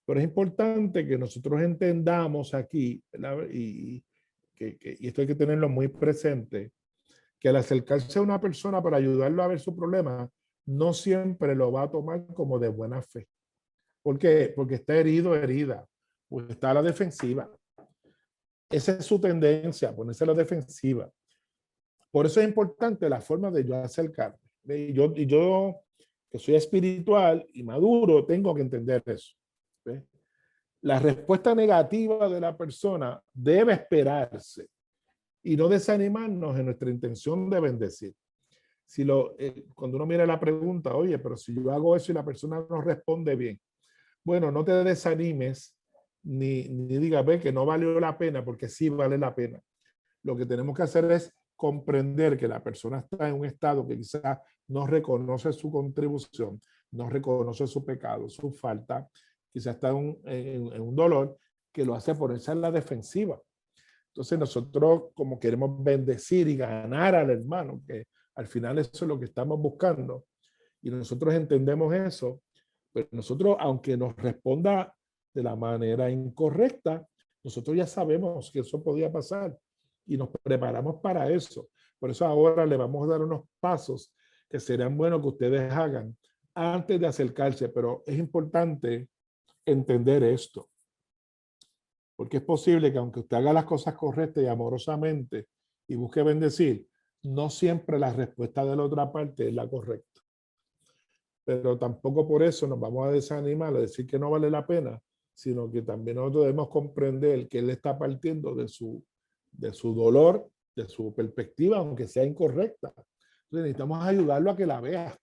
Pero es importante que nosotros entendamos aquí, ¿verdad? Y esto hay que tenerlo muy presente, que al acercarse a una persona para ayudarlo a ver su problema, no siempre lo va a tomar como de buena fe. ¿Por qué? Porque está herido o herida, o está a la defensiva. Esa es su tendencia, ponerse a la defensiva. Por eso es importante la forma de yo acercarme. Y yo que soy espiritual y maduro, tengo que entender eso. ¿Ve? La respuesta negativa de la persona debe esperarse y no desanimarnos en nuestra intención de bendecir. Cuando uno mira la pregunta, oye, pero si yo hago eso y la persona no responde bien, bueno, no te desanimes ni digas, ve que no valió la pena, porque sí vale la pena. Lo que tenemos que hacer es comprender que la persona está en un estado que quizás no reconoce su contribución, no reconoce su pecado, su falta, quizás está en un dolor que lo hace ponerse en la defensiva. Entonces nosotros como queremos bendecir y ganar al hermano, que al final eso es lo que estamos buscando, y nosotros entendemos eso, pero nosotros, aunque nos responda de la manera incorrecta, nosotros ya sabemos que eso podía pasar y nos preparamos para eso. Por eso ahora le vamos a dar unos pasos que serían buenos que ustedes hagan antes de acercarse, pero es importante entender esto, porque es posible que aunque usted haga las cosas correctas y amorosamente y busque bendecir, no siempre la respuesta de la otra parte es la correcta. Pero tampoco por eso nos vamos a desanimar a decir que no vale la pena, sino que también nosotros debemos comprender que él está partiendo de su dolor, de su perspectiva, aunque sea incorrecta. Entonces necesitamos ayudarlo a que la vea.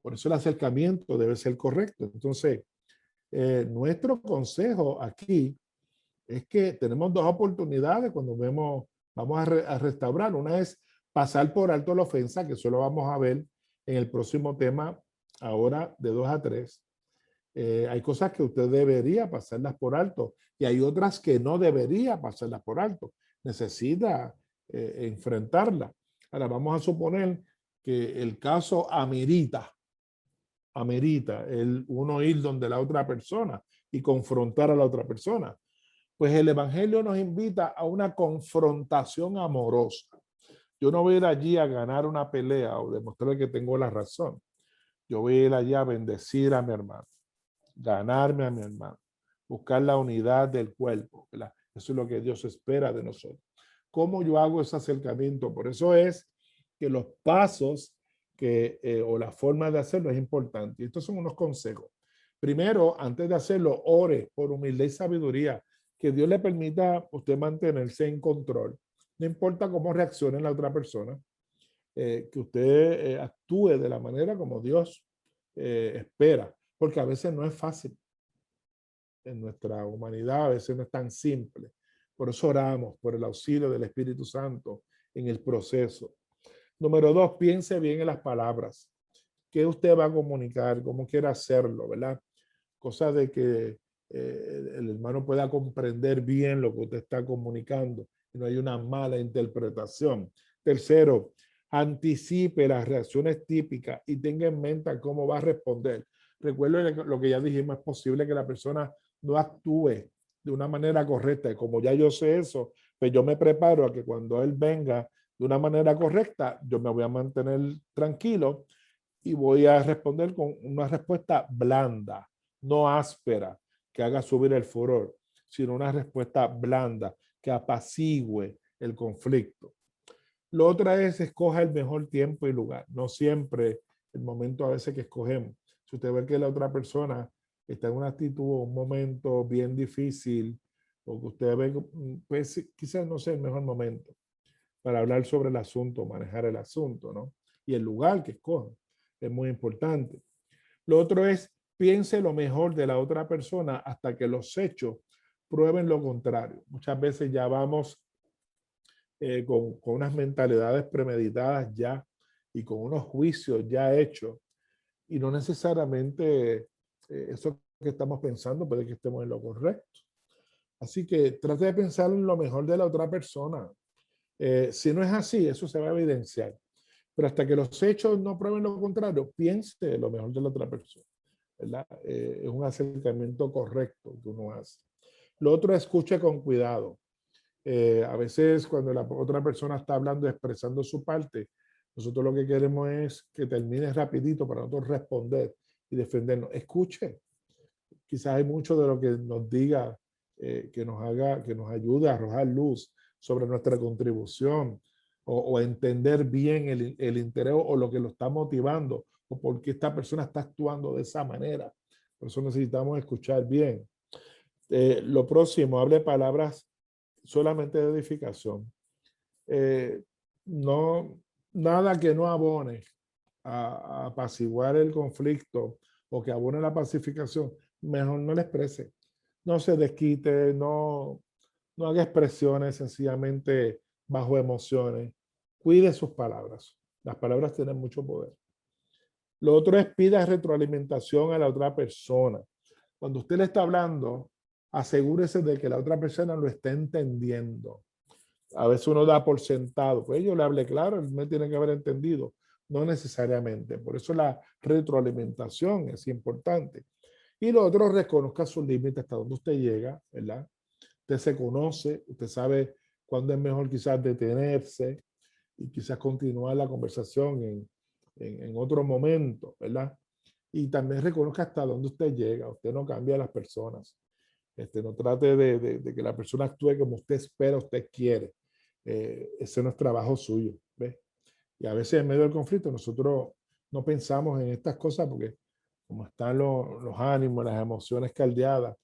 Por eso el acercamiento debe ser correcto. Entonces, nuestro consejo aquí es que tenemos dos oportunidades cuando vamos a restaurar. Una es pasar por alto la ofensa, que eso lo vamos a ver en el próximo tema, ahora de 2 a 3. Hay cosas que usted debería pasarlas por alto y hay otras que no debería pasarlas por alto. Necesita enfrentarla. Ahora vamos a suponer que el caso amerita uno ir donde la otra persona y confrontar a la otra persona. Pues el evangelio nos invita a una confrontación amorosa. Yo no voy a ir allí a ganar una pelea o demostrar que tengo la razón. Yo voy a ir allí a bendecir a mi hermano, ganarme a mi hermano, buscar la unidad del cuerpo, ¿verdad? Eso es lo que Dios espera de nosotros. ¿Cómo yo hago ese acercamiento? Por eso es que los pasos o la forma de hacerlo es importante. Y estos son unos consejos. Primero, antes de hacerlo, ore por humildad y sabiduría. que Dios le permita a usted mantenerse en control. No importa cómo reaccione la otra persona, que usted actúe de la manera como Dios espera, porque a veces no es fácil. En nuestra humanidad a veces no es tan simple. Por eso oramos por el auxilio del Espíritu Santo en el proceso. Número 2, piense bien en las palabras. ¿Qué usted va a comunicar? ¿Cómo quiere hacerlo? ¿Verdad? Cosa de que el hermano pueda comprender bien lo que usted está comunicando y no hay una mala interpretación. Tercero, anticipe las reacciones típicas y tenga en mente cómo va a responder. Recuerde lo que ya dijimos, es posible que la persona no actúe de una manera correcta. Y como ya yo sé eso, pues yo me preparo a que cuando él venga de una manera correcta, yo me voy a mantener tranquilo y voy a responder con una respuesta blanda, no áspera, que haga subir el furor, sino una respuesta blanda, que apacigüe el conflicto. Lo otro es escoja el mejor tiempo y lugar. No siempre el momento a veces que escogemos. Si usted ve que la otra persona está en una actitud o un momento bien difícil, o que usted ve, pues quizás no sea el mejor momento para hablar sobre el asunto, manejar el asunto, ¿no? Y el lugar que escoja es muy importante. Lo otro es piense lo mejor de la otra persona hasta que los hechos prueben lo contrario. Muchas veces ya vamos con unas mentalidades premeditadas ya y con unos juicios ya hechos y no necesariamente eso que estamos pensando puede que estemos en lo correcto. Así que trate de pensar en lo mejor de la otra persona. Si no es así, eso se va a evidenciar. Pero hasta que los hechos no prueben lo contrario, piense lo mejor de la otra persona, ¿verdad? Es un acercamiento correcto que uno hace. Lo otro, escuche con cuidado. A veces cuando la otra persona está hablando, expresando su parte, nosotros lo que queremos es que termine rapidito para nosotros responder y defendernos. Escuche. Quizás hay mucho de lo que nos diga que nos haga, que nos ayude a arrojar luz sobre nuestra contribución o entender bien el interés o lo que lo está motivando o por qué esta persona está actuando de esa manera. Por eso necesitamos escuchar bien. Lo próximo, hable palabras solamente de edificación. No, nada que no abone a apaciguar el conflicto o que abone la pacificación, mejor no le exprese. No se desquite, no haga expresiones sencillamente bajo emociones. Cuide sus palabras. Las palabras tienen mucho poder. Lo otro es pida retroalimentación a la otra persona. Cuando usted le está hablando, asegúrese de que la otra persona lo esté entendiendo. A veces uno da por sentado, pues yo le hablé claro, él me tiene que haber entendido. No necesariamente. Por eso la retroalimentación es importante. Y lo otro, reconozca sus límites hasta donde usted llega, ¿verdad? Usted se conoce, usted sabe cuándo es mejor quizás detenerse y quizás continuar la conversación en otro momento, ¿verdad? Y también reconozca hasta dónde usted llega. Usted no cambia a las personas. No trate de que la persona actúe como usted espera, usted quiere. Ese no es trabajo suyo, ¿ves? Y a veces en medio del conflicto nosotros no pensamos en estas cosas porque como están los ánimos, las emociones caldeadas,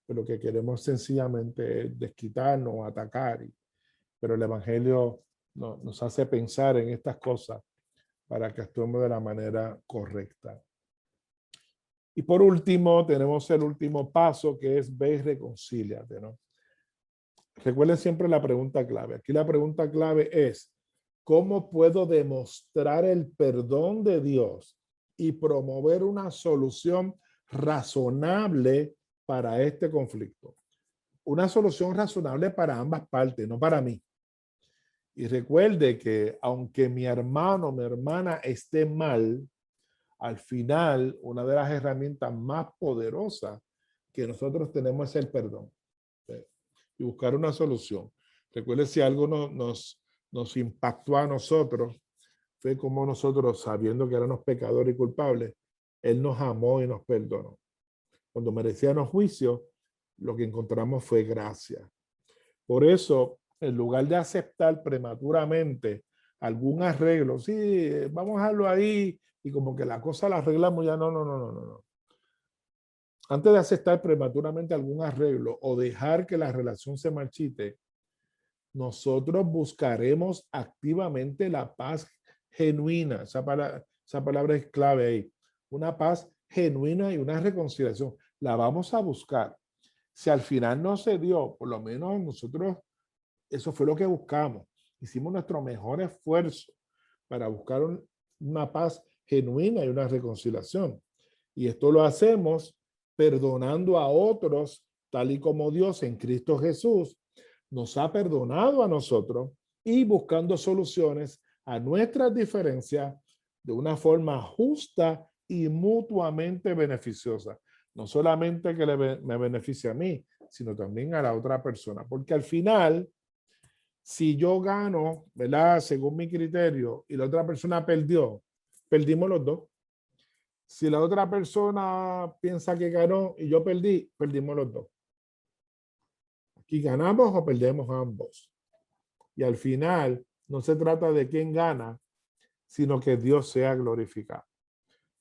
pues lo que queremos sencillamente es desquitarnos o atacar. Pero el Evangelio nos hace pensar en estas cosas para que actuemos de la manera correcta. Y por último, tenemos el último paso que es ve y reconcíliate, ¿no? Recuerden siempre la pregunta clave. Aquí la pregunta clave es, ¿cómo puedo demostrar el perdón de Dios y promover una solución razonable para este conflicto? Una solución razonable para ambas partes, no para mí. Y recuerde que aunque mi hermano o mi hermana esté mal, al final una de las herramientas más poderosas que nosotros tenemos es el perdón. Y buscar una solución. Recuerde, si algo nos impactó a nosotros, fue como nosotros, sabiendo que éramos pecadores y culpables, Él nos amó y nos perdonó. Cuando merecíamos juicio, lo que encontramos fue gracia. Por eso, en lugar de aceptar prematuramente algún arreglo, sí, vamos a dejarlo ahí y como que la cosa la arreglamos ya, no. antes de aceptar prematuramente algún arreglo o dejar que la relación se marchite, nosotros buscaremos activamente la paz genuina. Esa palabra es clave ahí. Una paz genuina y una reconciliación. La vamos a buscar. Si al final no se dio, por lo menos nosotros, eso fue lo que buscamos. Hicimos nuestro mejor esfuerzo para buscar una paz genuina y una reconciliación. Y esto lo hacemos perdonando a otros, tal y como Dios en Cristo Jesús nos ha perdonado a nosotros y buscando soluciones a nuestras diferencias de una forma justa y mutuamente beneficiosa. No solamente que me beneficie a mí, sino también a la otra persona. Porque al final, si yo gano, ¿verdad? Según mi criterio, y la otra persona perdió, perdimos los dos. Si la otra persona piensa que ganó y yo perdí, perdimos los dos. Aquí ganamos o perdemos ambos. Y al final no se trata de quién gana, sino que Dios sea glorificado.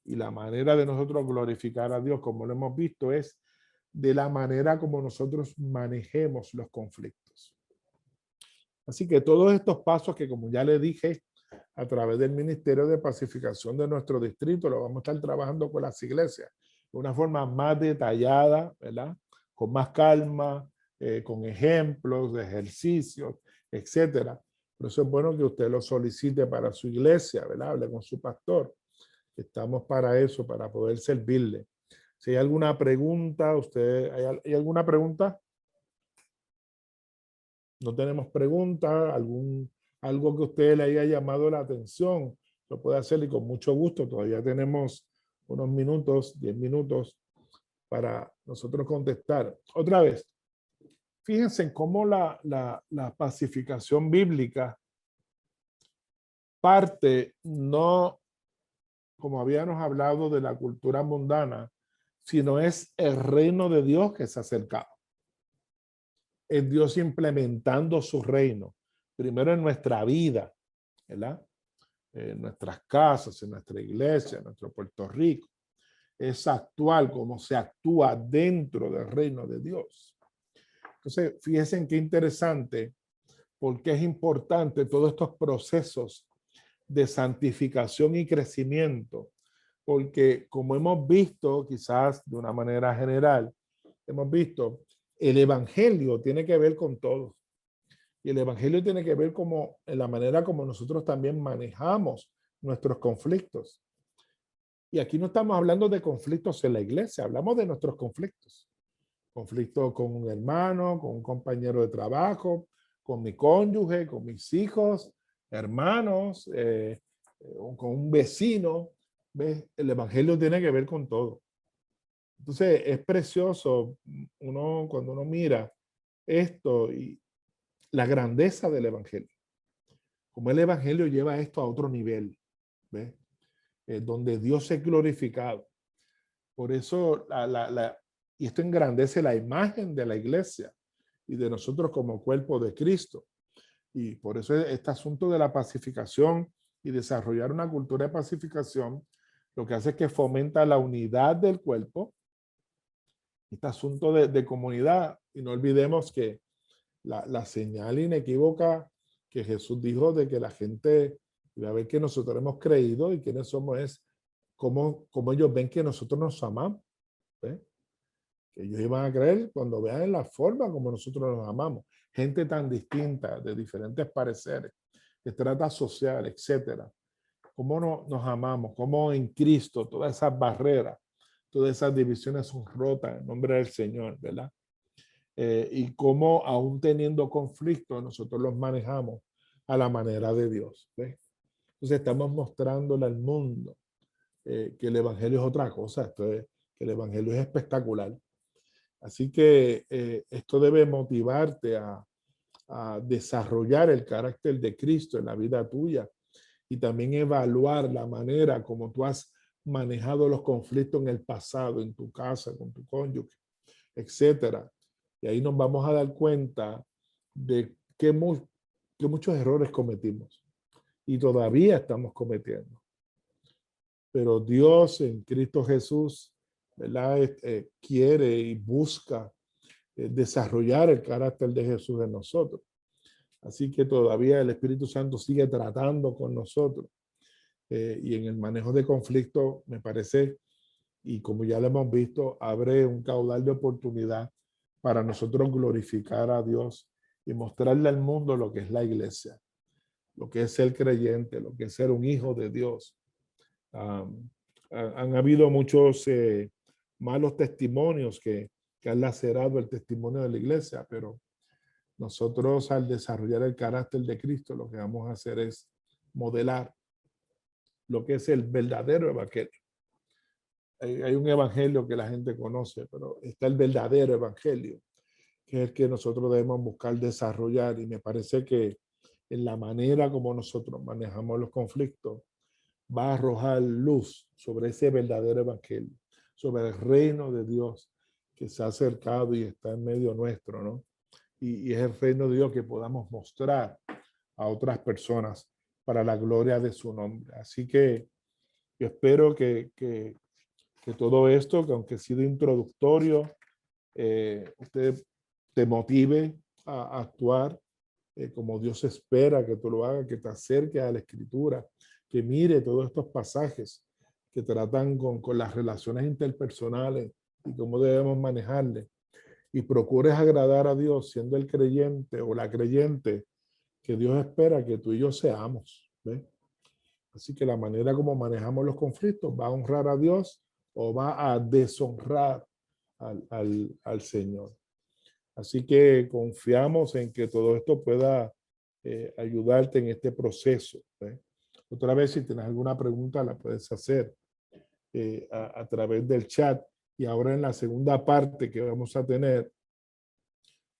Y la manera de nosotros glorificar a Dios, como lo hemos visto, es de la manera como nosotros manejemos los conflictos. Así que todos estos pasos que, como ya le dije, a través del Ministerio de Pacificación de nuestro distrito, lo vamos a estar trabajando con las iglesias de una forma más detallada, ¿verdad? Con más calma, con ejemplos de ejercicios, etcétera. Por eso es bueno que usted lo solicite para su iglesia, ¿verdad? Hable con su pastor. Estamos para eso, para poder servirle. Si hay alguna pregunta, ¿hay alguna pregunta? No tenemos preguntas, algo que a usted le haya llamado la atención, lo puede hacer y con mucho gusto. Todavía tenemos unos minutos, 10 minutos para nosotros contestar. Otra vez, fíjense en cómo la pacificación bíblica parte no, como habíamos hablado, de la cultura mundana, sino es el reino de Dios que se ha acercado. Es Dios implementando su reino, primero en nuestra vida, ¿verdad? En nuestras casas, en nuestra iglesia, en nuestro Puerto Rico. Es actual como se actúa dentro del reino de Dios. Entonces, fíjense qué interesante, porque es importante todos estos procesos de santificación y crecimiento, porque como hemos visto, quizás de una manera general, hemos visto, el evangelio tiene que ver con todo. Y el evangelio tiene que ver como en la manera como nosotros también manejamos nuestros conflictos. Y aquí no estamos hablando de conflictos en la iglesia, hablamos de nuestros conflictos. Conflicto con un hermano, con un compañero de trabajo, con mi cónyuge, con mis hijos, hermanos, con un vecino. ¿Ves? El evangelio tiene que ver con todo. Entonces es precioso cuando uno mira esto y la grandeza del evangelio. Como el evangelio lleva esto a otro nivel, ¿ves? Donde Dios es glorificado. Por eso, y esto engrandece la imagen de la iglesia y de nosotros como cuerpo de Cristo. Y por eso este asunto de la pacificación y desarrollar una cultura de pacificación, lo que hace es que fomenta la unidad del cuerpo, este asunto de comunidad. Y no olvidemos que la señal inequívoca que Jesús dijo de que la gente iba a ver que nosotros hemos creído y quiénes somos es cómo ellos ven que nosotros nos amamos. ¿Ves? Que ellos iban a creer cuando vean la forma como nosotros nos amamos. Gente tan distinta, de diferentes pareceres, estratas sociales, etcétera. Cómo nos amamos, cómo en Cristo todas esas barreras, todas esas divisiones son rotas en nombre del Señor, ¿verdad? Y cómo aún teniendo conflictos nosotros los manejamos a la manera de Dios. ¿Ves? Entonces estamos mostrándole al mundo que el evangelio es otra cosa, que el evangelio es espectacular. Así que esto debe motivarte a desarrollar el carácter de Cristo en la vida tuya y también evaluar la manera como tú has manejado los conflictos en el pasado, en tu casa, con tu cónyuge, etcétera. Y ahí nos vamos a dar cuenta de que muchos errores cometimos y todavía estamos cometiendo. Pero Dios en Cristo Jesús ¿verdad? Quiere y busca desarrollar el carácter de Jesús en nosotros. Así que todavía el Espíritu Santo sigue tratando con nosotros. Y en el manejo de conflictos, me parece, y como ya lo hemos visto, abre un caudal de oportunidad para nosotros glorificar a Dios y mostrarle al mundo lo que es la iglesia, lo que es ser creyente, lo que es ser un hijo de Dios. Han habido muchos malos testimonios que han lacerado el testimonio de la iglesia, pero nosotros al desarrollar el carácter de Cristo, lo que vamos a hacer es modelar lo que es el verdadero evangelio. Hay un evangelio que la gente conoce, pero está el verdadero evangelio, que es el que nosotros debemos buscar desarrollar. Y me parece que en la manera como nosotros manejamos los conflictos, va a arrojar luz sobre ese verdadero evangelio, sobre el reino de Dios que se ha acercado y está en medio nuestro, ¿no? Y es el reino de Dios que podamos mostrar a otras personas para la gloria de su nombre. Así que yo espero que todo esto, que aunque ha sido introductorio, usted te motive a actuar como Dios espera que tú lo hagas, que te acerques a la Escritura, que mire todos estos pasajes que tratan con las relaciones interpersonales y cómo debemos manejarle, y procures agradar a Dios siendo el creyente o la creyente que Dios espera que tú y yo seamos. ¿Ves? Así que la manera como manejamos los conflictos va a honrar a Dios o va a deshonrar al Señor. Así que confiamos en que todo esto pueda ayudarte en este proceso. ¿Ves? Otra vez, si tienes alguna pregunta, la puedes hacer a través del chat. Y ahora en la segunda parte que vamos a tener,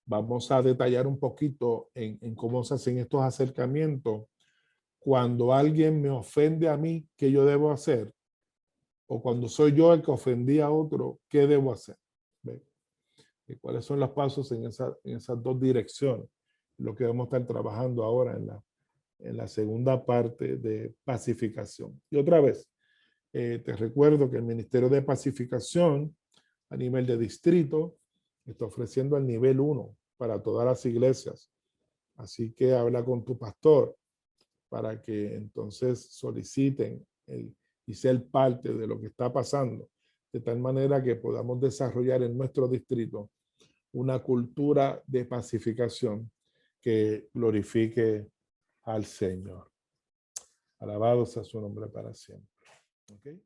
vamos a detallar un poquito en cómo se hacen estos acercamientos. Cuando alguien me ofende a mí, ¿qué yo debo hacer? O cuando soy yo el que ofendí a otro, ¿qué debo hacer? ¿Ves? ¿Y cuáles son los pasos en esas dos direcciones? Lo que vamos a estar trabajando ahora en la segunda parte de pacificación. Y otra vez, te recuerdo que el Ministerio de Pacificación a nivel de distrito está ofreciendo el nivel 1 para todas las iglesias. Así que habla con tu pastor para que entonces soliciten y ser parte de lo que está pasando, de tal manera que podamos desarrollar en nuestro distrito una cultura de pacificación que glorifique al Señor. Alabado sea su nombre para siempre. ¿Okay?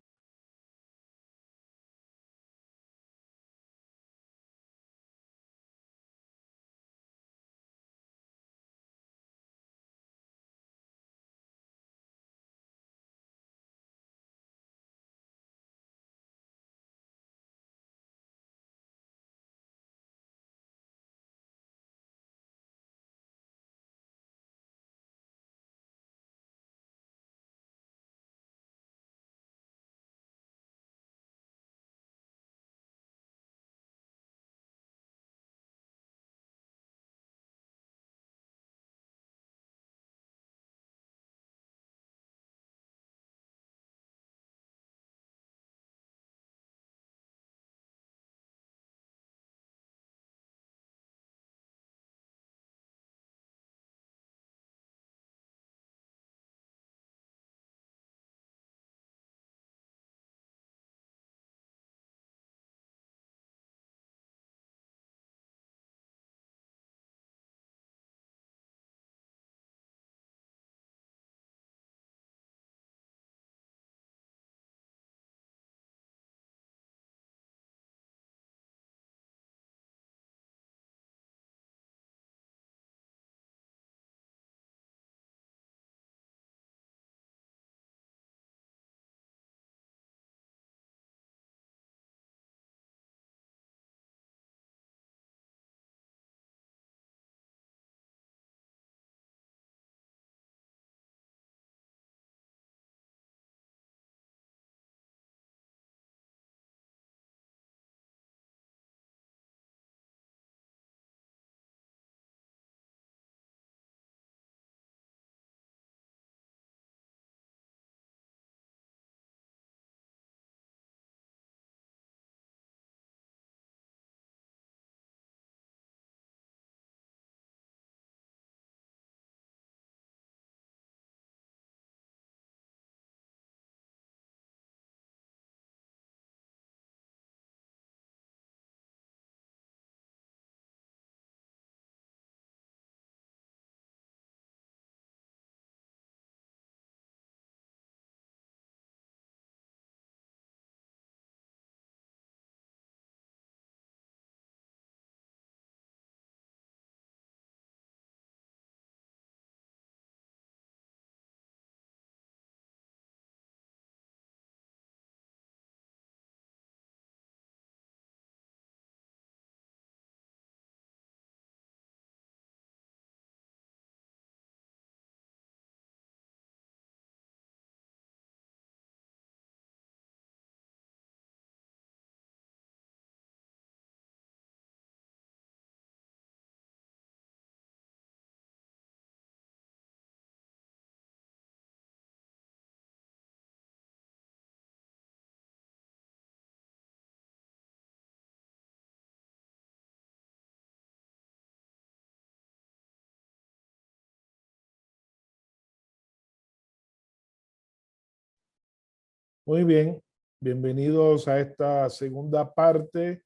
Muy bien, bienvenidos a esta segunda parte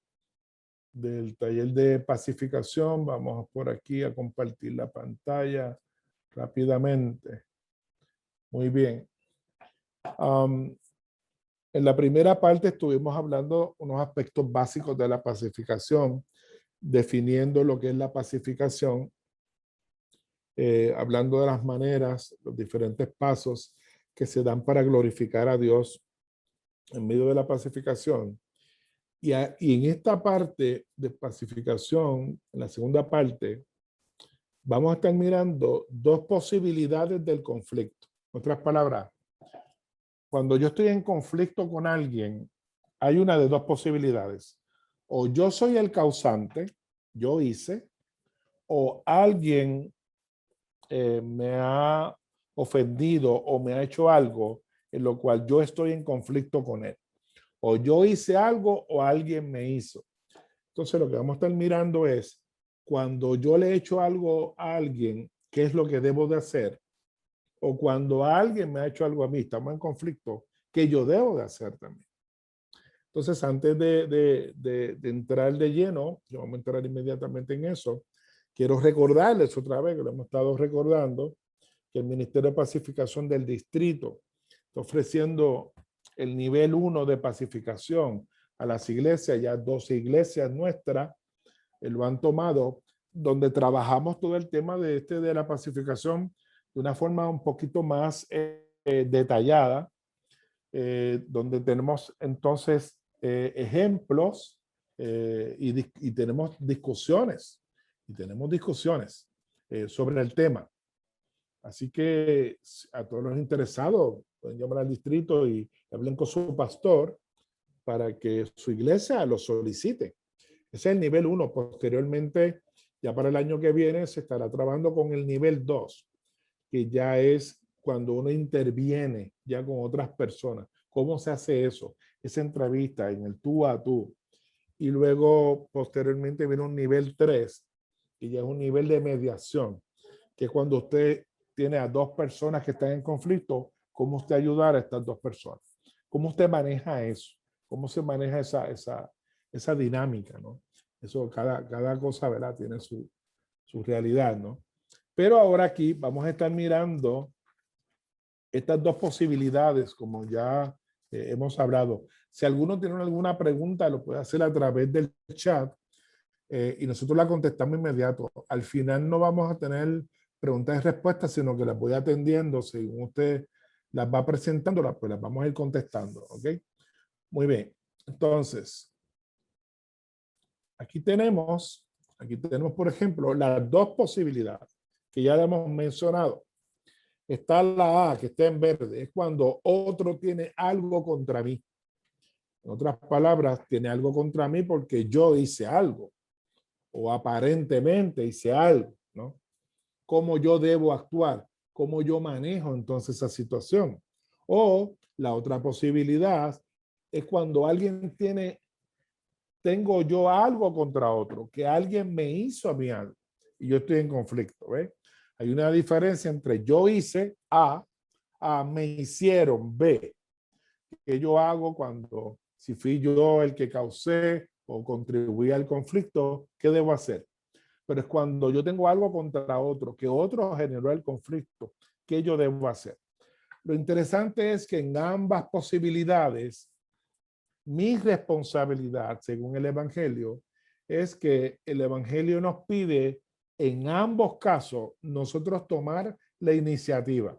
del taller de pacificación. Vamos por aquí a compartir la pantalla rápidamente. Muy bien. En la primera parte estuvimos hablando unos aspectos básicos de la pacificación, definiendo lo que es la pacificación, hablando de las maneras, los diferentes pasos que se dan para glorificar a Dios en medio de la pacificación. Y en esta parte de pacificación, en la segunda parte, vamos a estar mirando dos posibilidades del conflicto. En otras palabras, cuando yo estoy en conflicto con alguien, hay una de dos posibilidades. O yo soy el causante, yo hice, o alguien me ha ofendido o me ha hecho algo en lo cual yo estoy en conflicto con él. O yo hice algo o alguien me hizo. Entonces lo que vamos a estar mirando es cuando yo le he hecho algo a alguien, ¿qué es lo que debo de hacer? O cuando alguien me ha hecho algo a mí, estamos en conflicto, ¿qué yo debo de hacer también? Entonces, antes de entrar de lleno, que vamos a entrar inmediatamente en eso, quiero recordarles otra vez, que lo hemos estado recordando, que el Ministerio de Pacificación del Distrito está ofreciendo el nivel 1 de pacificación a las iglesias, ya 12 iglesias nuestras lo han tomado, donde trabajamos todo el tema de la pacificación de una forma un poquito más detallada, donde tenemos entonces ejemplos y tenemos discusiones, sobre el tema. Así que a todos los interesados pueden llamar al distrito y hablen con su pastor para que su iglesia lo solicite. Ese es el nivel 1. Posteriormente, ya para el año que viene, se estará trabajando con el nivel 2, que ya es cuando uno interviene ya con otras personas. ¿Cómo se hace eso? Esa entrevista en el tú a tú. Y luego, posteriormente, viene un nivel 3, que ya es un nivel de mediación, que es cuando usted tiene a dos personas que están en conflicto, ¿cómo usted ayudar a estas dos personas? ¿Cómo usted maneja eso? ¿Cómo se maneja esa dinámica, ¿no? Eso, cada cosa, ¿verdad? Tiene su realidad, ¿no? Pero ahora aquí vamos a estar mirando estas dos posibilidades, como ya hemos hablado. Si alguno tiene alguna pregunta, lo puede hacer a través del chat y nosotros la contestamos inmediato. Al final no vamos a tener preguntas y respuestas, sino que las voy atendiendo. Según usted las va presentando, pues las vamos a ir contestando. ¿Ok? Muy bien. Entonces, aquí tenemos, por ejemplo, las dos posibilidades que ya hemos mencionado. Está la A, que está en verde, es cuando otro tiene algo contra mí. En otras palabras, tiene algo contra mí porque yo hice algo o aparentemente hice algo, ¿no? ¿Cómo yo debo actuar? ¿Cómo yo manejo entonces esa situación? O la otra posibilidad es cuando alguien tengo yo algo contra otro, que alguien me hizo a mí algo y yo estoy en conflicto, ¿ves? Hay una diferencia entre yo hice A, me hicieron B. ¿Qué yo hago cuando, si fui yo el que causé o contribuí al conflicto, qué debo hacer? Pero es cuando yo tengo algo contra otro, que otro generó el conflicto, ¿qué yo debo hacer? Lo interesante es que en ambas posibilidades, mi responsabilidad, según el Evangelio, es que el Evangelio nos pide en ambos casos nosotros tomar la iniciativa.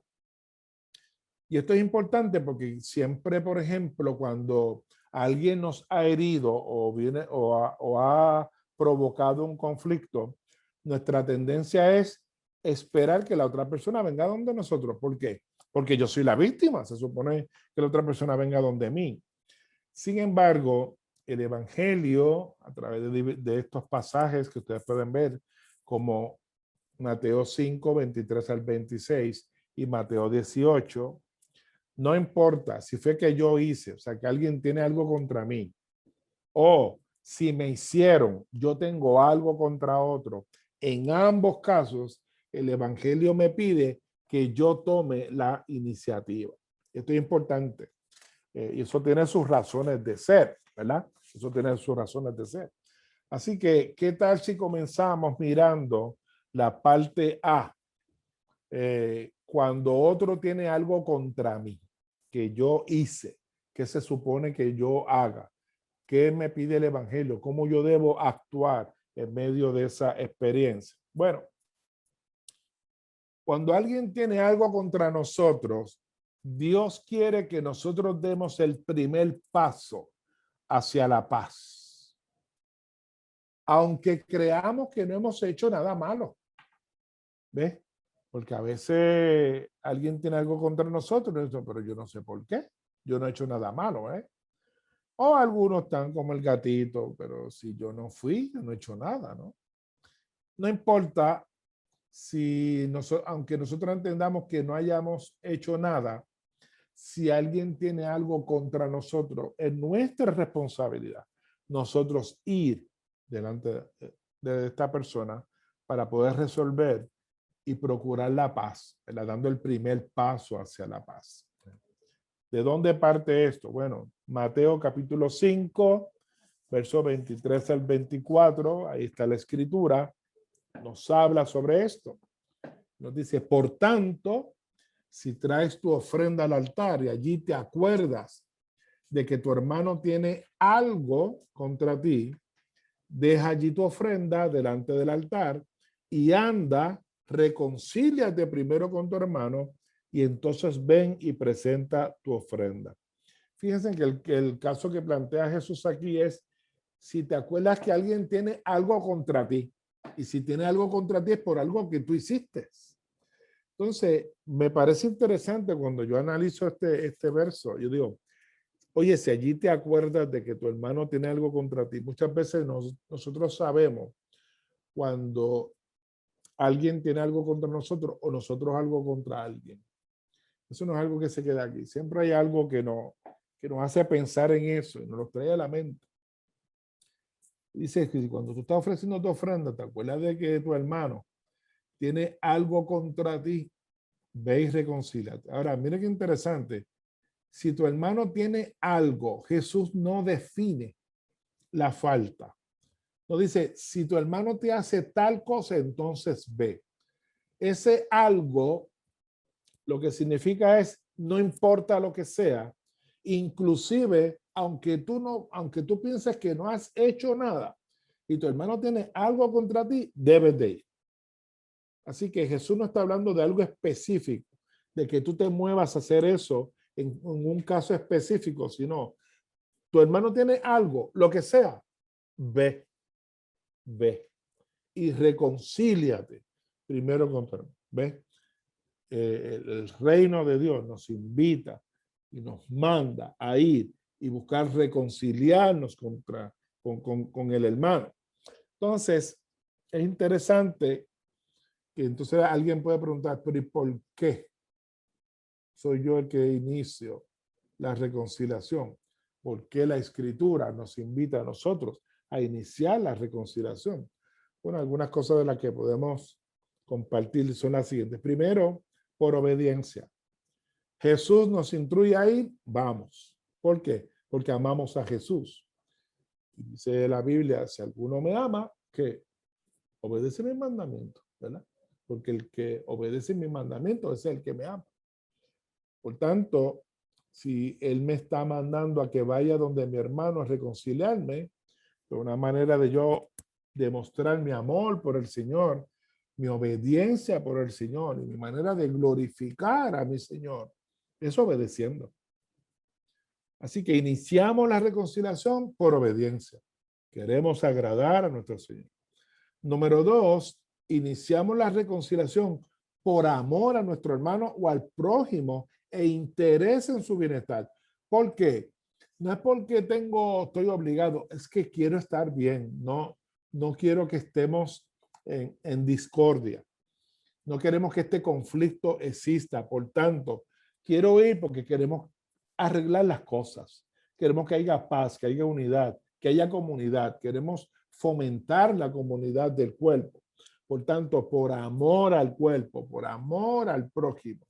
Y esto es importante porque siempre, por ejemplo, cuando alguien nos ha herido o ha provocado un conflicto, nuestra tendencia es esperar que la otra persona venga donde nosotros. ¿Por qué? Porque yo soy la víctima. Se supone que la otra persona venga donde mí. Sin embargo, el Evangelio, a través de estos pasajes que ustedes pueden ver, como Mateo 5, 23 al 26 y Mateo 18, no importa si fue que yo hice, o sea, que alguien tiene algo contra mí, o si me hicieron, yo tengo algo contra otro. En ambos casos, el Evangelio me pide que yo tome la iniciativa. Esto es importante, Y eso tiene sus razones de ser, ¿verdad? Eso tiene sus razones de ser. Así que, ¿qué tal si comenzamos mirando la parte A? Cuando otro tiene algo contra mí, que yo hice, que se supone que yo haga, ¿qué me pide el evangelio? ¿Cómo yo debo actuar en medio de esa experiencia? Bueno, cuando alguien tiene algo contra nosotros, Dios quiere que nosotros demos el primer paso hacia la paz. Aunque creamos que no hemos hecho nada malo. ¿Ves? Porque a veces alguien tiene algo contra nosotros, pero yo no sé por qué. Yo no he hecho nada malo, ¿eh? O algunos están como el gatito, pero si yo no fui, yo no he hecho nada, ¿no? No importa si aunque nosotros entendamos que no hayamos hecho nada, si alguien tiene algo contra nosotros, es nuestra responsabilidad nosotros ir delante de esta persona para poder resolver y procurar la paz, ¿verdad? Dando el primer paso hacia la paz. ¿De dónde parte esto? Bueno, Mateo capítulo 5, versos 23 al 24, ahí está la escritura, nos habla sobre esto. Nos dice, por tanto, si traes tu ofrenda al altar y allí te acuerdas de que tu hermano tiene algo contra ti, deja allí tu ofrenda delante del altar y anda, reconcíliate primero con tu hermano y entonces ven y presenta tu ofrenda. Fíjense que el caso que plantea Jesús aquí es, si te acuerdas que alguien tiene algo contra ti, y si tiene algo contra ti es por algo que tú hiciste. Entonces, me parece interesante cuando yo analizo este verso, yo digo, oye, si allí te acuerdas de que tu hermano tiene algo contra ti, muchas veces nosotros sabemos cuando alguien tiene algo contra nosotros o nosotros algo contra alguien. Eso no es algo que se queda aquí. Siempre hay algo que nos hace pensar en eso y nos lo trae a la mente. Dice que cuando tú estás ofreciendo tu ofrenda, te acuerdas de que tu hermano tiene algo contra ti, ve y reconcíliate. Ahora, mira qué interesante. Si tu hermano tiene algo, Jesús no define la falta. No dice, si tu hermano te hace tal cosa, entonces ve. Ese algo, lo que significa es, no importa lo que sea, inclusive, aunque tú pienses que no has hecho nada y tu hermano tiene algo contra ti, debes de ir. Así que Jesús no está hablando de algo específico, de que tú te muevas a hacer eso en un caso específico, sino tu hermano tiene algo, lo que sea, ve y reconcíliate primero con tu hermano. ¿Ves? El reino de Dios nos invita y nos manda a ir y buscar reconciliarnos con el hermano. Entonces, es interesante que entonces alguien puede preguntar, pero ¿y por qué soy yo el que inicio la reconciliación? ¿Por qué la escritura nos invita a nosotros a iniciar la reconciliación? Bueno, algunas cosas de las que podemos compartir son las siguientes. Primero, por obediencia. Jesús nos instruye a ir, vamos. ¿Por qué? Porque amamos a Jesús. Dice la Biblia, si alguno me ama, que obedece mis mandamientos, ¿verdad? Porque el que obedece mis mandamientos es el que me ama. Por tanto, si Él me está mandando a que vaya donde mi hermano a reconciliarme, de una manera de yo demostrar mi amor por el Señor, mi obediencia por el Señor y mi manera de glorificar a mi Señor, es obedeciendo. Así que iniciamos la reconciliación por obediencia. Queremos agradar a nuestro Señor. Número 2, iniciamos la reconciliación por amor a nuestro hermano o al prójimo e interés en su bienestar. ¿Por qué? No es porque estoy obligado, es que quiero estar bien, no quiero que estemos en discordia. No queremos que este conflicto exista, por tanto, quiero ir porque queremos arreglar las cosas. Queremos que haya paz, que haya unidad, que haya comunidad. Queremos fomentar la comunidad del cuerpo. Por tanto, por amor al cuerpo, por amor al prójimo,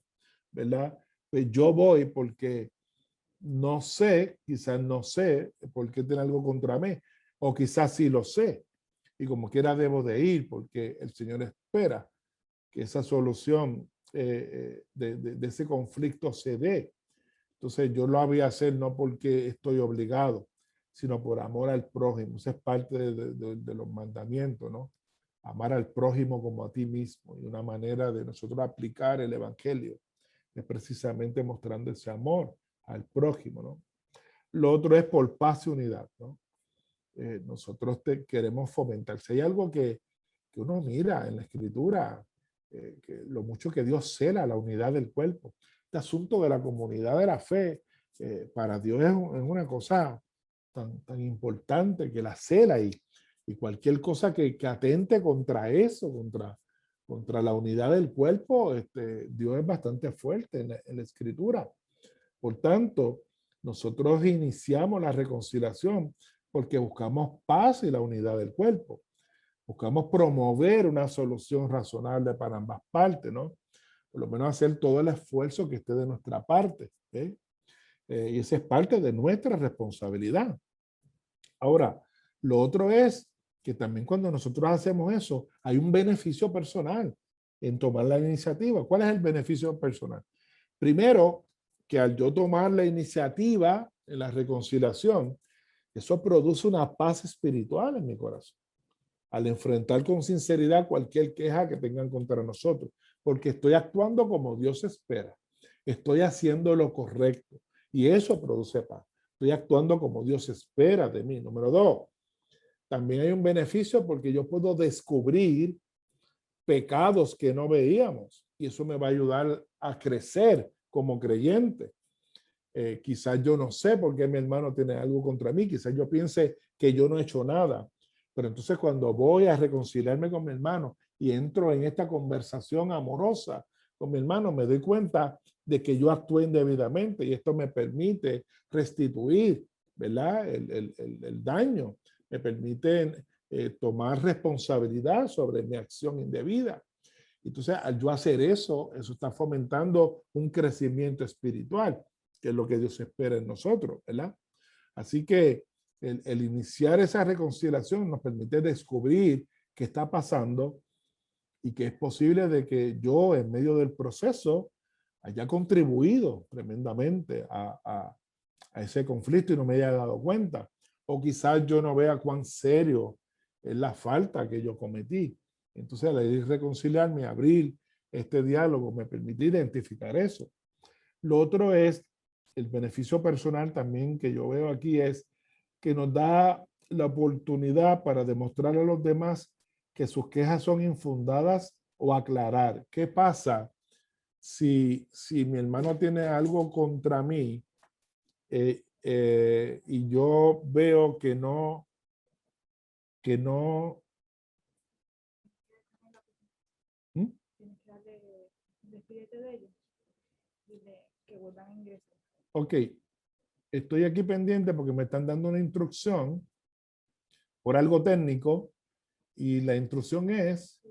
¿verdad? Pues yo voy porque no sé, quizás no sé por qué tiene algo contra mí, o quizás sí lo sé, y como quiera debo de ir, porque el Señor espera que esa solución de ese conflicto se dé. Entonces yo lo voy a hacer no porque estoy obligado, sino por amor al prójimo. Esa es parte de los mandamientos, ¿no? Amar al prójimo como a ti mismo. Y una manera de nosotros aplicar el evangelio es precisamente mostrando ese amor al prójimo, ¿no? Lo otro es por paz y unidad, ¿no? Nosotros queremos fomentar. Si hay algo que uno mira en la escritura, que lo mucho que Dios cela la unidad del cuerpo. Este asunto de la comunidad de la fe, para Dios es una cosa tan importante que la cela y cualquier cosa que atente contra eso, contra la unidad del cuerpo, Dios es bastante fuerte en la escritura. Por tanto, nosotros iniciamos la reconciliación porque buscamos paz y la unidad del cuerpo. Buscamos promover una solución razonable para ambas partes, ¿no? Por lo menos hacer todo el esfuerzo que esté de nuestra parte, ¿eh? Y esa es parte de nuestra responsabilidad. Ahora, lo otro es que también cuando nosotros hacemos eso, hay un beneficio personal en tomar la iniciativa. ¿Cuál es el beneficio personal? Primero, que al yo tomar la iniciativa en la reconciliación, eso produce una paz espiritual en mi corazón al enfrentar con sinceridad cualquier queja que tengan contra nosotros, porque estoy actuando como Dios espera, estoy haciendo lo correcto y eso produce paz. Estoy actuando como Dios espera de mí. Número dos, también hay un beneficio porque yo puedo descubrir pecados que no veíamos y eso me va a ayudar a crecer como creyente. Quizás yo no sé por qué mi hermano tiene algo contra mí, quizás yo piense que yo no he hecho nada, pero entonces cuando voy a reconciliarme con mi hermano y entro en esta conversación amorosa con mi hermano, me doy cuenta de que yo actué indebidamente y esto me permite restituir, ¿verdad? El daño, me permite tomar responsabilidad sobre mi acción indebida. Entonces, al yo hacer eso, eso está fomentando un crecimiento espiritual, que es lo que Dios espera en nosotros, ¿verdad? Así que el iniciar esa reconciliación nos permite descubrir qué está pasando y que es posible de que yo en medio del proceso haya contribuido tremendamente a ese conflicto y no me haya dado cuenta. O quizás yo no vea cuán serio es la falta que yo cometí. Entonces, al ir reconciliarme, abrir este diálogo, me permite identificar eso. Lo otro es el beneficio personal también que yo veo aquí es que nos da la oportunidad para demostrar a los demás que sus quejas son infundadas o aclarar. ¿Qué pasa si mi hermano tiene algo contra mí y yo veo que no, ¿Mm? Ok, estoy aquí pendiente porque me están dando una instrucción por algo técnico y la instrucción es,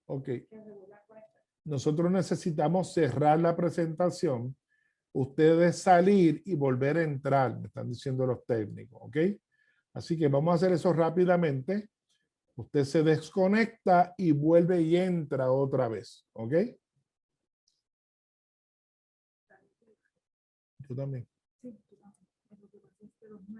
ok, nosotros necesitamos cerrar la presentación, ustedes salir y volver a entrar, me están diciendo los técnicos, ok. Así que vamos a hacer eso rápidamente. Usted se desconecta y vuelve y entra otra vez, ok. Yo también.